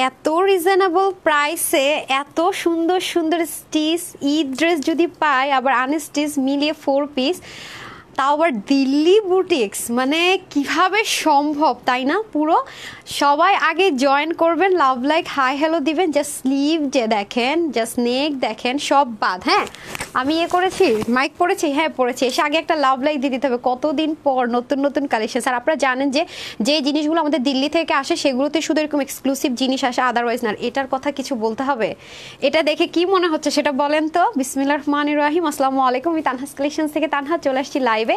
এত রিজনেবল প্রাইসে এত সুন্দর সুন্দর স্টিচ ঈদ ড্রেস যদি পাই, আবার আনস্টিচ মিলিয়ে 4 পিস, তাও আবার দিল্লি বুটিক্স, মানে কিভাবে সম্ভব তাই না? পুরো সবাই আগে জয়েন করবেন, লাভ লাইক হাই হ্যালো দিবেন, জাস্ট স্লিভ যে দেখেন, জাস্ট নেক দেখেন, সব বাদ। হ্যাঁ আমি করেছি, মাইক পড়েছি, হ্যাঁ পড়েছি, এসে আগে একটা লাভ লাইক দিয়ে দিতে হবে। কতদিন পর নতুন নতুন কালেকশন। আর আপনারা জানেন যে যে জিনিসগুলো আমাদের দিল্লি থেকে আসে সেগুলোতে শুধু এরকম এক্সক্লুসিভ জিনিস আসে, আদারওয়াইজ না। এটার কথা কিছু বলতে হবে? এটা দেখে কি মনে হচ্ছে সেটা বলেন তো। বিসমিল্লাহির রহমানির রহিম, আসসালামু আলাইকুম। আমি তানহাস কালেকশনস থেকে তানহা চলে আসছি লাইভে।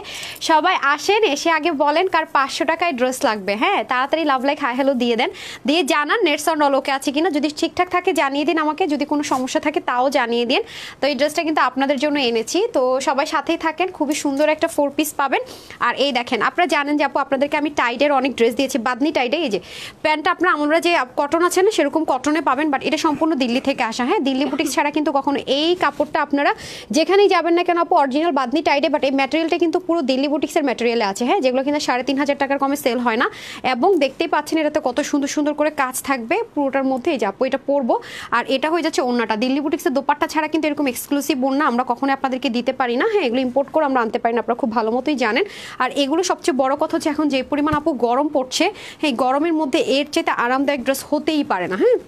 সবাই আসেন, এসে আগে বলেন কার 500 টাকায় ড্রেস লাগবে। হ্যাঁ তাড়াতাড়ি লাভ লাইক হাই হ্যালো দিয়ে দেন, দিয়ে জানান নেট সাউন্ড অল ওকে আছে কিনা। যদি ঠিকঠাক থাকে জানিয়ে দিন আমাকে, যদি কোনো সমস্যা থাকে তাও জানিয়ে দিন। তো এই ড্রেসটা কিন্তু আপনাদের জন্য এনেছি, তো সবাই সাথেই থাকেন। খুবই সুন্দর একটা 4 পিস পাবেন। আর এই দেখেন, আপনারা জানেন যে আপু আপনাদেরকে আমি টাইডের অনেক ড্রেস দিয়েছি, বাদনি টাইডে। এই যে প্যান্টটা আপনারা, আমরা যে কটন আছে না সেরকম কটনে পাবেন, বাট এটা সম্পূর্ণ দিল্লি থেকে আসা। হ্যাঁ দিল্লি বুটিক্স ছাড়া কিন্তু কখনো এই কাপড়টা আপনারা যেখানেই যাবেন না কেন আপু অরিজিনাল বাদনি টাইডে, বাট এই ম্যাটেরিয়ালটা কিন্তু পুরো দিল্লি বুটিক্সের ম্যাটেরিয়ালে আছে। হ্যাঁ যেগুলো কিন্তু 3,500 টাকার কমে সেল হয় না। এবং দেখতেই পাচ্ছেন এটাতে কত সুন্দর সুন্দর করে কাজ থাকবে পুরোটার মধ্যে। এই যে আপু এটা পরবো, আর এটা হয়ে যাচ্ছে ওড়নাটা। দিল্লি বুটিক্সের দোপাট্টা ছাড়া কিন্তু এরকম এক্সক্লুসিভ ওড়না আমরা কখনো আপনাদেরকে দিতে পারি না। হ্যাঁ এগুলো ইম্পোর্ট করে আমরা আনতে পারি না, আপনারা খুব ভালো মতোই জানেন। আর এগুলো সবচেয়ে বড় কথা হচ্ছে এখন যে পরিমাণ আপু গরম পড়ছে, হ্যাঁ গরমের মধ্যে এর চাইতে আরামদায়ক ড্রেস হতেই পারে না। হ্যাঁ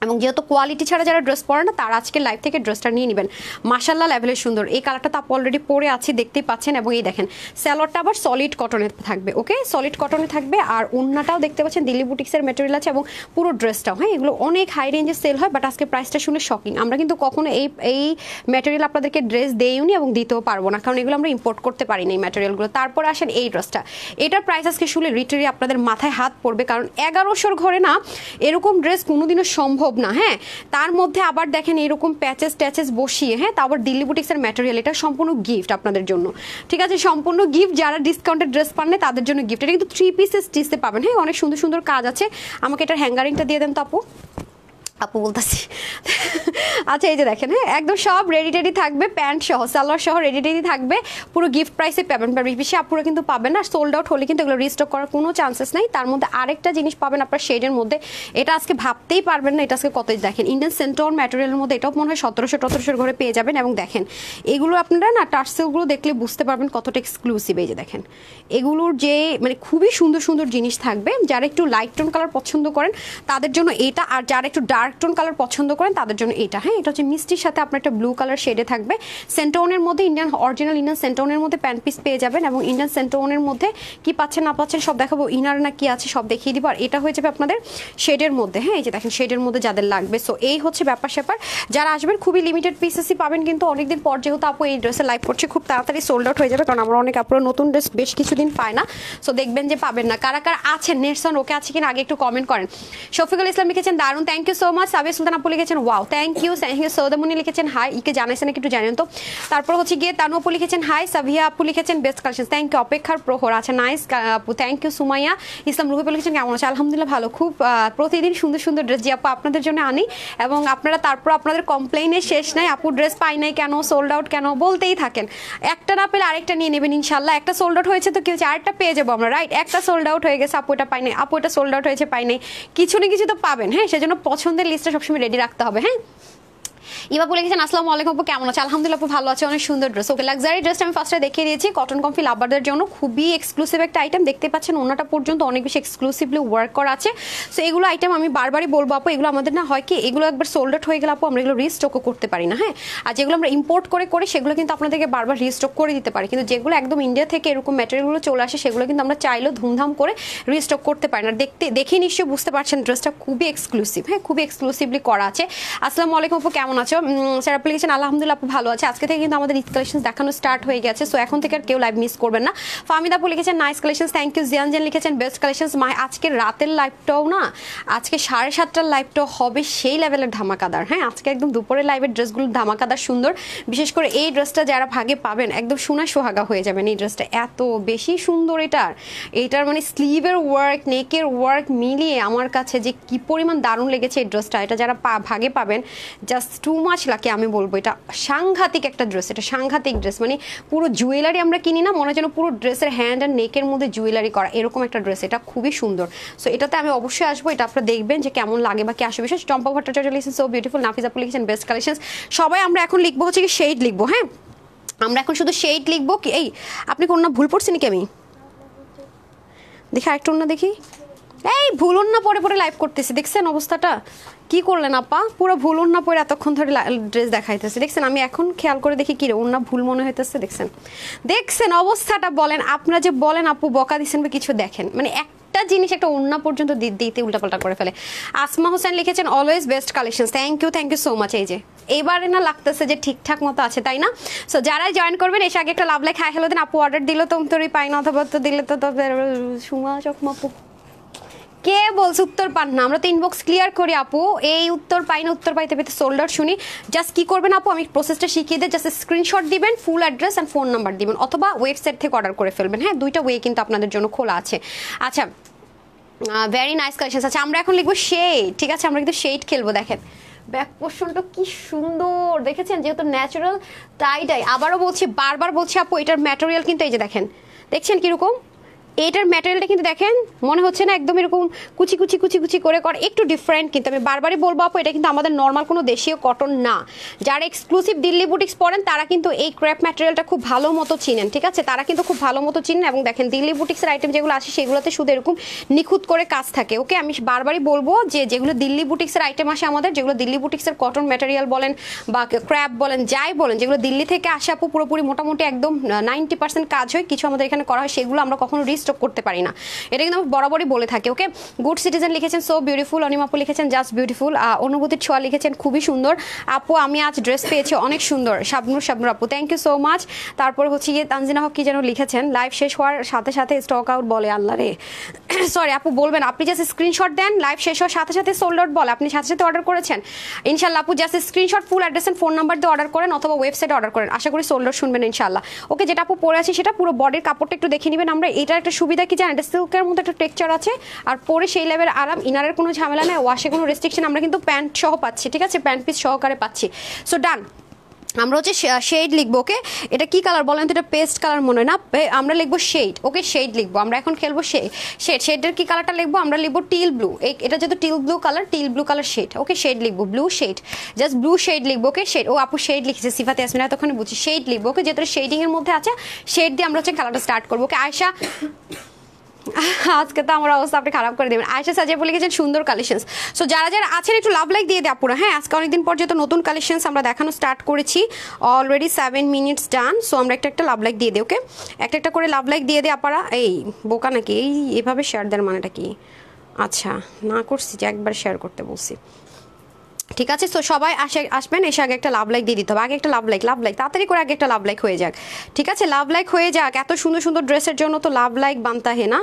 এবং যেহেতু কোয়ালিটি ছাড়া যারা ড্রেস পরে না তারা আজকে লাইভ থেকে ড্রেসটা নিয়ে নেবেন। মাশাআল্লাহ লেভেলের সুন্দর এই কালারটা তো আপু অলরেডি পরে আছে, দেখতেই পাচ্ছেন। এবং এই দেখেন স্যালোয়ারটা আবার সলিড কটনের থাকবে, ওকে সলিড কটনে থাকবে। আর ওড়নাটাও দেখতে পাচ্ছেন দিল্লি বুটিক্সের ম্যাটেরিয়াল আছে, এবং পুরো ড্রেসটাও। হ্যাঁ এগুলো অনেক হাই রেঞ্জে সেল হয়, বাট আজকে প্রাইসটা শুনে শকিং। আমরা কিন্তু কখনো এই ম্যাটেরিয়াল আপনাদেরকে ড্রেস দেইনি এবং দিতেও পারবো না, কারণ এগুলো আমরা ইম্পোর্ট করতে পারি না এই ম্যাটেরিয়ালগুলো। তারপর আসেন এই ড্রেসটা, এটার প্রাইস আজকে শুনে লিটারি আপনাদের মাথায় হাত পড়বে, কারণ 1100 ঘরে না এরকম ড্রেস কোনোদিনও সম্ভব না। হ্যাঁ তার মধ্যে আবার দেখেন এরকম প্যাচেস ট্যাচেস বসিয়ে। হ্যাঁ তারপর দিল্লি বুটিক্সের ম্যাটেরিয়াল, এটা সম্পূর্ণ গিফট আপনাদের জন্য, ঠিক আছে? সম্পূর্ণ গিফট, যারা ডিসকাউন্টেড ড্রেস পান না তাদের জন্য গিফট। এটা কিন্তু 3 পিসেস স্টিচে পাবেন। হ্যাঁ অনেক সুন্দর সুন্দর কাজ আছে। আমাকে এটার হ্যাঙ্গারিংটা দিয়ে দেন তো আপু, আপু বলতেছি। আচ্ছা এই যে দেখেন, হ্যাঁ একদম সব রেডি টেডি থাকবে, প্যান্ট সহ সালোয়ার সহ রেডি টেডি থাকবে, পুরো গিফট প্রাইসে পাবেন। বেশি আপুরা কিন্তু পাবেন না, সোল্ড আউট হলে কিন্তু এগুলো রিস্টক করার কোনো চান্সেস নাই। তার মধ্যে আরেকটা জিনিস পাবেন আপনার শেডের মধ্যে, এটা আজকে ভাবতেই পারবেন না এটা আজকে কত। দেখেন ইন্ডিয়ান সেন্টোন ম্যাটেরিয়ালের মধ্যে, এটাও মনে হয় 1700-1400 ঘরে পেয়ে যাবেন। এবং দেখেন এগুলো আপনারা না টার্সেলগুলো দেখলে বুঝতে পারবেন কতটা এক্সক্লুসিভ। এই যে দেখেন এগুলোর যে মানে খুবই সুন্দর সুন্দর জিনিস থাকবে। যারা একটু লাইট টোন কালার পছন্দ করেন তাদের জন্য এটা, আর যারা একটু ডার্ক টোন কালার পছন্দ করেন তাদের জন্য এটা। হ্যাঁ এটা হচ্ছে মিষ্টির সাথে আপনার একটা ব্লু কালার শেডে থাকবে। সেন্টোনের মধ্যে ইন্ডিয়ান অরিজিনাল ইন্ডিয়ান সেন্টোনের মধ্যে প্যান্ট পিস পেয়ে যাবেন। এবং ইন্ডিয়ান সেন্টোনের মধ্যে কি পাচ্ছেন না পাচ্ছেন সব দেখাবো, ইনার না কি আছে সব দেখিয়ে দিব। আর এটা হয়ে যাবে আপনাদের শেডের মধ্যে। হ্যাঁ এই যে দেখেন শেডের মধ্যে যাদের লাগবে। সো এই হচ্ছে ব্যাপার স্যাপার। যারা আসবেন খুবই লিমিটেড পিসেসই পাবেন, কিন্তু অনেকদিন পর যেহেতু আপু এই ড্রেসে লাইভ করছে খুব তাড়াতাড়ি সোল্ড আউট হয়ে যাবে, কারণ আমরা অনেক আপুরা নতুন ড্রেস বেশ কিছুদিন পায় না। সো দেখবেন যে পাবেন না। কারা কারা আছেন নেটসন ওকে আছে কিনা আগে একটু কমেন্ট করেন। শফিকুল ইসলাম লিখেছেন দারুন, thank you so much. Sabia Sultan আপু লিখেছেন ওয়াও, থ্যাংক ইউ। সৌদামুনি লিখেছেন হাই, ইকে জানাইছেন একটু জানেন তো। তারপর হচ্ছে গিয়ে তানু আপু লিখেছেন হাই, সাবিয়া আপু লিখেছেন বেস্ট কালেকশন, থ্যাংক ইউ। অপেক্ষার প্রহর আছে নাইস আপু, থ্যাংক ইউ। সুমাইয়া ইসলাম রুহি লিখেছেন কেমন আছে, আলহামদুলিল্লাহ ভালো। খুব প্রতিদিন সুন্দর সুন্দর ড্রেস যে আপু আপনাদের জন্য আনি, এবং আপনারা তারপর আপনাদের কমপ্লেইনের শেষ নাই, আপু ড্রেস পাই নাই কেন, সোল্ড আউট কেন বলতেই থাকেন। একটা না পেলে আরেকটা নিয়ে নেবেন ইনশাল্লাহ। একটা সোল্ড আউট হয়েছে তো কি হচ্ছে, আরেকটা পেয়ে যাবো আমরা, রাইট? একটা সোল্ড আউট হয়ে গেছে, আপু এটা পাই নাই, আপু এটা সোল্ড আউট হয়েছে পাই নাই, কিছু না কিছু তো পাবেন। হ্যাঁ সেজন্য পছন্দের লিস্টটা সবসময় রেডি রাখতে হবে। হ্যাঁ ইবা বলে গেছেন আসসালামু আলাইকুম আপু কেমন আছে, আলহামদুলিল্লাহ আপু ভালো আছে, অনেক সুন্দর ড্রেস। ওকে লাক্সারি ড্রেসটা আমি ফার্স্টে দেখিয়ে দিয়েছি, কটন কমফি লাভারদের জন্য খুবই এক্সক্লুসিভ একটা আইটেম। দেখতে পাচ্ছেন ওনাটা পর্যন্ত অনেক বেশি এক্সক্লুসিভলি ওয়ার্ক করা আছে। সো এগুলো আইটেম আমি বারবারই বলবো আপু, এগুলো আমাদের না হয় কি এগুলো একবার সোল্ড আউট হয়ে গেলে আপু আমরা এগুলো রিস্টকও করতে পারি না। হ্যাঁ আর যেগুলো আমরা ইম্পোর্ট করে সেগুলো কিন্তু আপনাদেরকে বারবার রিস্টক করে দিতে পারি, কিন্তু যেগুলো একদম ইন্ডিয়া থেকে এরকম ম্যাটেরিয়ালগুলো চলে আসে সেগুলো কিন্তু আমরা চাইলেও ধুমধাম করে রিস্টক করতে পারি না। দেখে নিশ্চয়ই বুঝতে পারছেন ড্রেসটা খুবই এক্সক্লুসিভ। হ্যাঁ খুবই এক্সক্লুসিভলি করা আছে। আসসালামু আলাইকুম আপু কেমন আছো, স্যার আপনি লিখেছেন আলহামদুলিল্লাহ আপু ভালো আছে। আজকে থেকে কিন্তু আমাদের ঈদ কালেকশন দেখানো স্টার্ট হয়ে গেছে, সো এখন থেকে আর কেউ লাইভ মিস করবেন না। ফাহমিদ আপু লিখেছেন নাইস কালেকশন, থ্যাংক ইউ। জিয়ান জেন লিখেছেন বেস্ট কালেকশন। আজকে রাতের লাইভটাও না, আজকে 7:30টার লাইভটাও হবে সেই লেভেলের ধামাকাদার। হ্যাঁ আজকে একদম দুপুরের লাইভের ড্রেসগুলো ধামাকাদার সুন্দর, বিশেষ করে এই ড্রেসটা যারা ভাগে পাবেন একদম সোনা সোহাগা হয়ে যাবেন। এই ড্রেসটা এত বেশি সুন্দর, এটার মানে স্লিভের ওয়ার্ক নেকের ওয়ার্ক মিলিয়ে আমার কাছে যে কি পরিমাণ দারুণ লেগেছে এই ড্রেসটা। এটা যারা ভাগে পাবেন জাস্ট টু মাচ লাকি আমি বলবো, এটা সাংঘাতিক একটা ড্রেস, এটা সাংঘাতিক ড্রেস, মানে পুরো জুয়েলারি আমরা কিনি না, মনে হয় যেন পুরো ড্রেসের হ্যান্ড আর নেকের মধ্যে জুয়েলারি করা, এরকম একটা ড্রেস, এটা খুবই সুন্দর। সো এটাতে আমি অবশ্যই আসবো, এটা আপনারা দেখবেন যে কেমন লাগে বা কি আসবে। বিশেষ চম্পা ভট্টাচার্য লিখেছেন সো বিউটিফুল, নাফিজ আপু লিখেছেন বেস্ট কালেকশন। সবাই আমরা এখন লিখবো হচ্ছে কি শেড লিখবো, হ্যাঁ আমরা এখন শুধু শেড লিখবো। কি এই আপনি কোন না ভুল পড়ছেন কি? আমি দেখি আরেকটু না দেখি, এই ভুলুন না পরে পরে লাইভ করতেছি, দেখছেন অবস্থাটা কি করলেন আপা, পুরো ভুলুন না পরে এতক্ষণ ধরে ড্রেস দেখাইতেছে, দেখছেন আমি এখন খেয়াল করে দেখি কি রে ওর না ভুল মনে হইতেছে, দেখছেন দেখছেন অবস্থাটা। বলেন আপনারা যে বলেন আপু বকা দিচ্ছেন বা কিছু, দেখেন মানে একটা জিনিস একটা ওন্না পর্যন্ত দিতে উল্টাপাল্টা করে ফেলে। আসমা হোসেন লিখেছেন always best collection, thank you so much. এই যে এবারে না লাগতেছে যে ঠিকঠাক মতো আছে, তাই না? সো যারাই জয়েন করবেন এসে আগে একটা লাভ লাইক হাই হ্যালো দেন। আপু অর্ডার দিল তো তোরই পাই না, অথবা তো দিলে তো সুমা চকমা আপু কে বলছে উত্তর পান না? আমরা তো ইনবক্স ক্লিয়ার করি আপু, এই উত্তর পাই না, উত্তর পাইতে পেতে সোল্ড আউট শুনি। জাস্ট কি করবেন আপু, আমি প্রসেসটা শিখিয়ে দিই, জাস্ট স্ক্রিনশট দিবেন, full address and phone number দিবেন, অথবা ওয়েবসাইট থেকে অর্ডার করে ফেলবেন। হ্যাঁ দুইটা ওয়ে কিন্তু আপনাদের জন্য খোলা আছে। আচ্ছা ভেরি নাইস কালেকশন। আচ্ছা আমরা এখন লিখবো শেড, ঠিক আছে আমরা কিন্তু শেড খেলবো। দেখেন ব্যাক পোর্শনটা কি সুন্দর দেখেছেন, যেহেতু ন্যাচারাল টাই ডাই। আবারও বলছি, বারবার বলছি আপু এটার ম্যাটেরিয়াল কিন্তু এই যে দেখেন, দেখছেন কিরকম এটার ম্যাটেরিয়ালটা কিন্তু দেখেন, মনে হচ্ছে না একদম এরকম কুচি কুচি কুচি কুচি করে একটু ডিফারেন্ট। কিন্তু আমি বারবারই বলবো আপু এটা কিন্তু আমাদের নর্মাল কোনো দেশীয় কটন না। যারা এক্সক্লুসিভ দিল্লি বুটিক্স পরেন তারা কিন্তু এই ক্র্যাপ ম্যাটেরিয়ালটা খুব ভালো মতো চিনেন, ঠিক আছে, তারা কিন্তু খুব ভালো মতো চিনেন। এবং দেখেন দিল্লি বুটিক্সের আইটেম যেগুলো আসে সেগুলোতে শুধু এরকম নিখুঁত করে কাজ থাকে। ওকে আমি বারবারই বলবো যে যেগুলো দিল্লি বুটিক্সের আইটেম আসে আমাদের, যেগুলো দিল্লি বুটিক্সের কটন ম্যাটেরিয়াল বলেন বা ক্র্যাপ বলেন যাই বলেন, যেগুলো দিল্লি থেকে আসে আপু পুরোপুরি মোটামুটি একদম 90% কাজ হয়, কিছু আমাদের এখানে করা হয়, সেগুলো আমরা কখনো রিস্টক করতে পারি না, এটা কিন্তু আমি বরাবরই বলে থাকি। ওকে গুড সিটিজেন লিখেছেন সো বিউটিফুল, অনিমা আপু লিখেছেন জাস্ট বিউটিফুল, অনুভূতির ছোঁয়া লিখেছেন খুবই সুন্দর আপু, আমি আজ ড্রেস পেয়েছি অনেক সুন্দর, শাবনুর আপু থ্যাংক ইউ সো মাচ। তারপর হচ্ছে গিয়ে তানজিনা হক কি যেন লিখেছেন লাইভ শেষ হওয়ার সাথে সাথে স্টক আউট বলে, আল্লাহ রে সরি আপু বলবেন, আপনি জাস্ট স্ক্রিনশট দেন, লাইভ শেষ হওয়ার সাথে সাথে সোল্ড আউট বলে, আপনি সাথে সাথে অর্ডার করেছেন ইনশাল্লাহ আপু, just screenshot full address and phone number দিয়ে অর্ডার করেন অথবা ওয়েবসাইটে অর্ডার করেন, আশা করি সোল্ড আউট শুনবেন ইনশাল্লাহ। ওকে যেটা আপু পরে আছে সেটা পুরো বডির কাপড়টা একটু দেখে নেবেন। আমরা এটার একটা সুবিধা কি জানেন, এটা সিল্কের মধ্যে একটা টেক্সচার আছে, আর পরে সেই লেভেল আরাম, ইনারের কোনো ঝামেলা নেই, ওয়াশে কোনো রেস্ট্রিকশন, আমরা কিন্তু প্যান্ট সহ পাচ্ছি, ঠিক আছে প্যান্ট পিস সহকারে পাচ্ছি। সো ডান, আমরা হচ্ছে শেড লিখবো। ওকে এটা কি কালার বলেন তো, এটা পেস্ট কালার মনে হয় না, আমরা লিখবো শেড। ওকে শেড লিখবো, আমরা এখন খেলবো শেডের কি কালারটা লিখবো, আমরা লিখবো টিল ব্লু, এটা যেহেতু teal blue colour shade. Okay shade লিখবো blue shade, just blue shade লিখবো। ওকে শেড, ও আপু শেড লিখেছে সিফাতে আসমিনা এতক্ষণে বুঝছি, শেড লিখবো। ওকে যেহেতু শেডিং এর মধ্যে আছে শেড দিয়ে আমরা হচ্ছে কালারটা স্টার্ট করবো। ওকে আয়শা আজকে তো আমার অবস্থা আপনি খারাপ করে দেবেন। আয়শা সাজিয়া বলে গেছেন সুন্দর কালেকশনস। সো যারা যারা আছেন একটু লাভ লাইক দিয়ে দেয় আপুরা। হ্যাঁ আজকে অনেকদিন পর যেহেতু নতুন কালেকশনস আমরা দেখানো স্টার্ট করেছি, অলরেডি 7 মিনিটস ডান। সো আমরা একটা লাভ লাইক দিয়ে দিই। ওকে একটা করে লাভ লাইক দিয়ে দিই আপারা। এই বোকা নাকি এই এভাবে শেয়ার দেওয়ার মানেটা কি? আচ্ছা না করছি যে একবার শেয়ার করতে বলছি, ঠিক আছে। সো সবাই আসবেন, এসে আগে একটা লাভ লাইক দিয়ে দিতে হবে, আগে একটা লাভ লাইক তাড়াতাড়ি করে আগে একটা লাভ লাইক হয়ে যাক, ঠিক আছে লাভ লাইক হয়ে যাক। এত সুন্দর সুন্দর ড্রেসের জন্য তো লাভ লাইক বানতা হে না,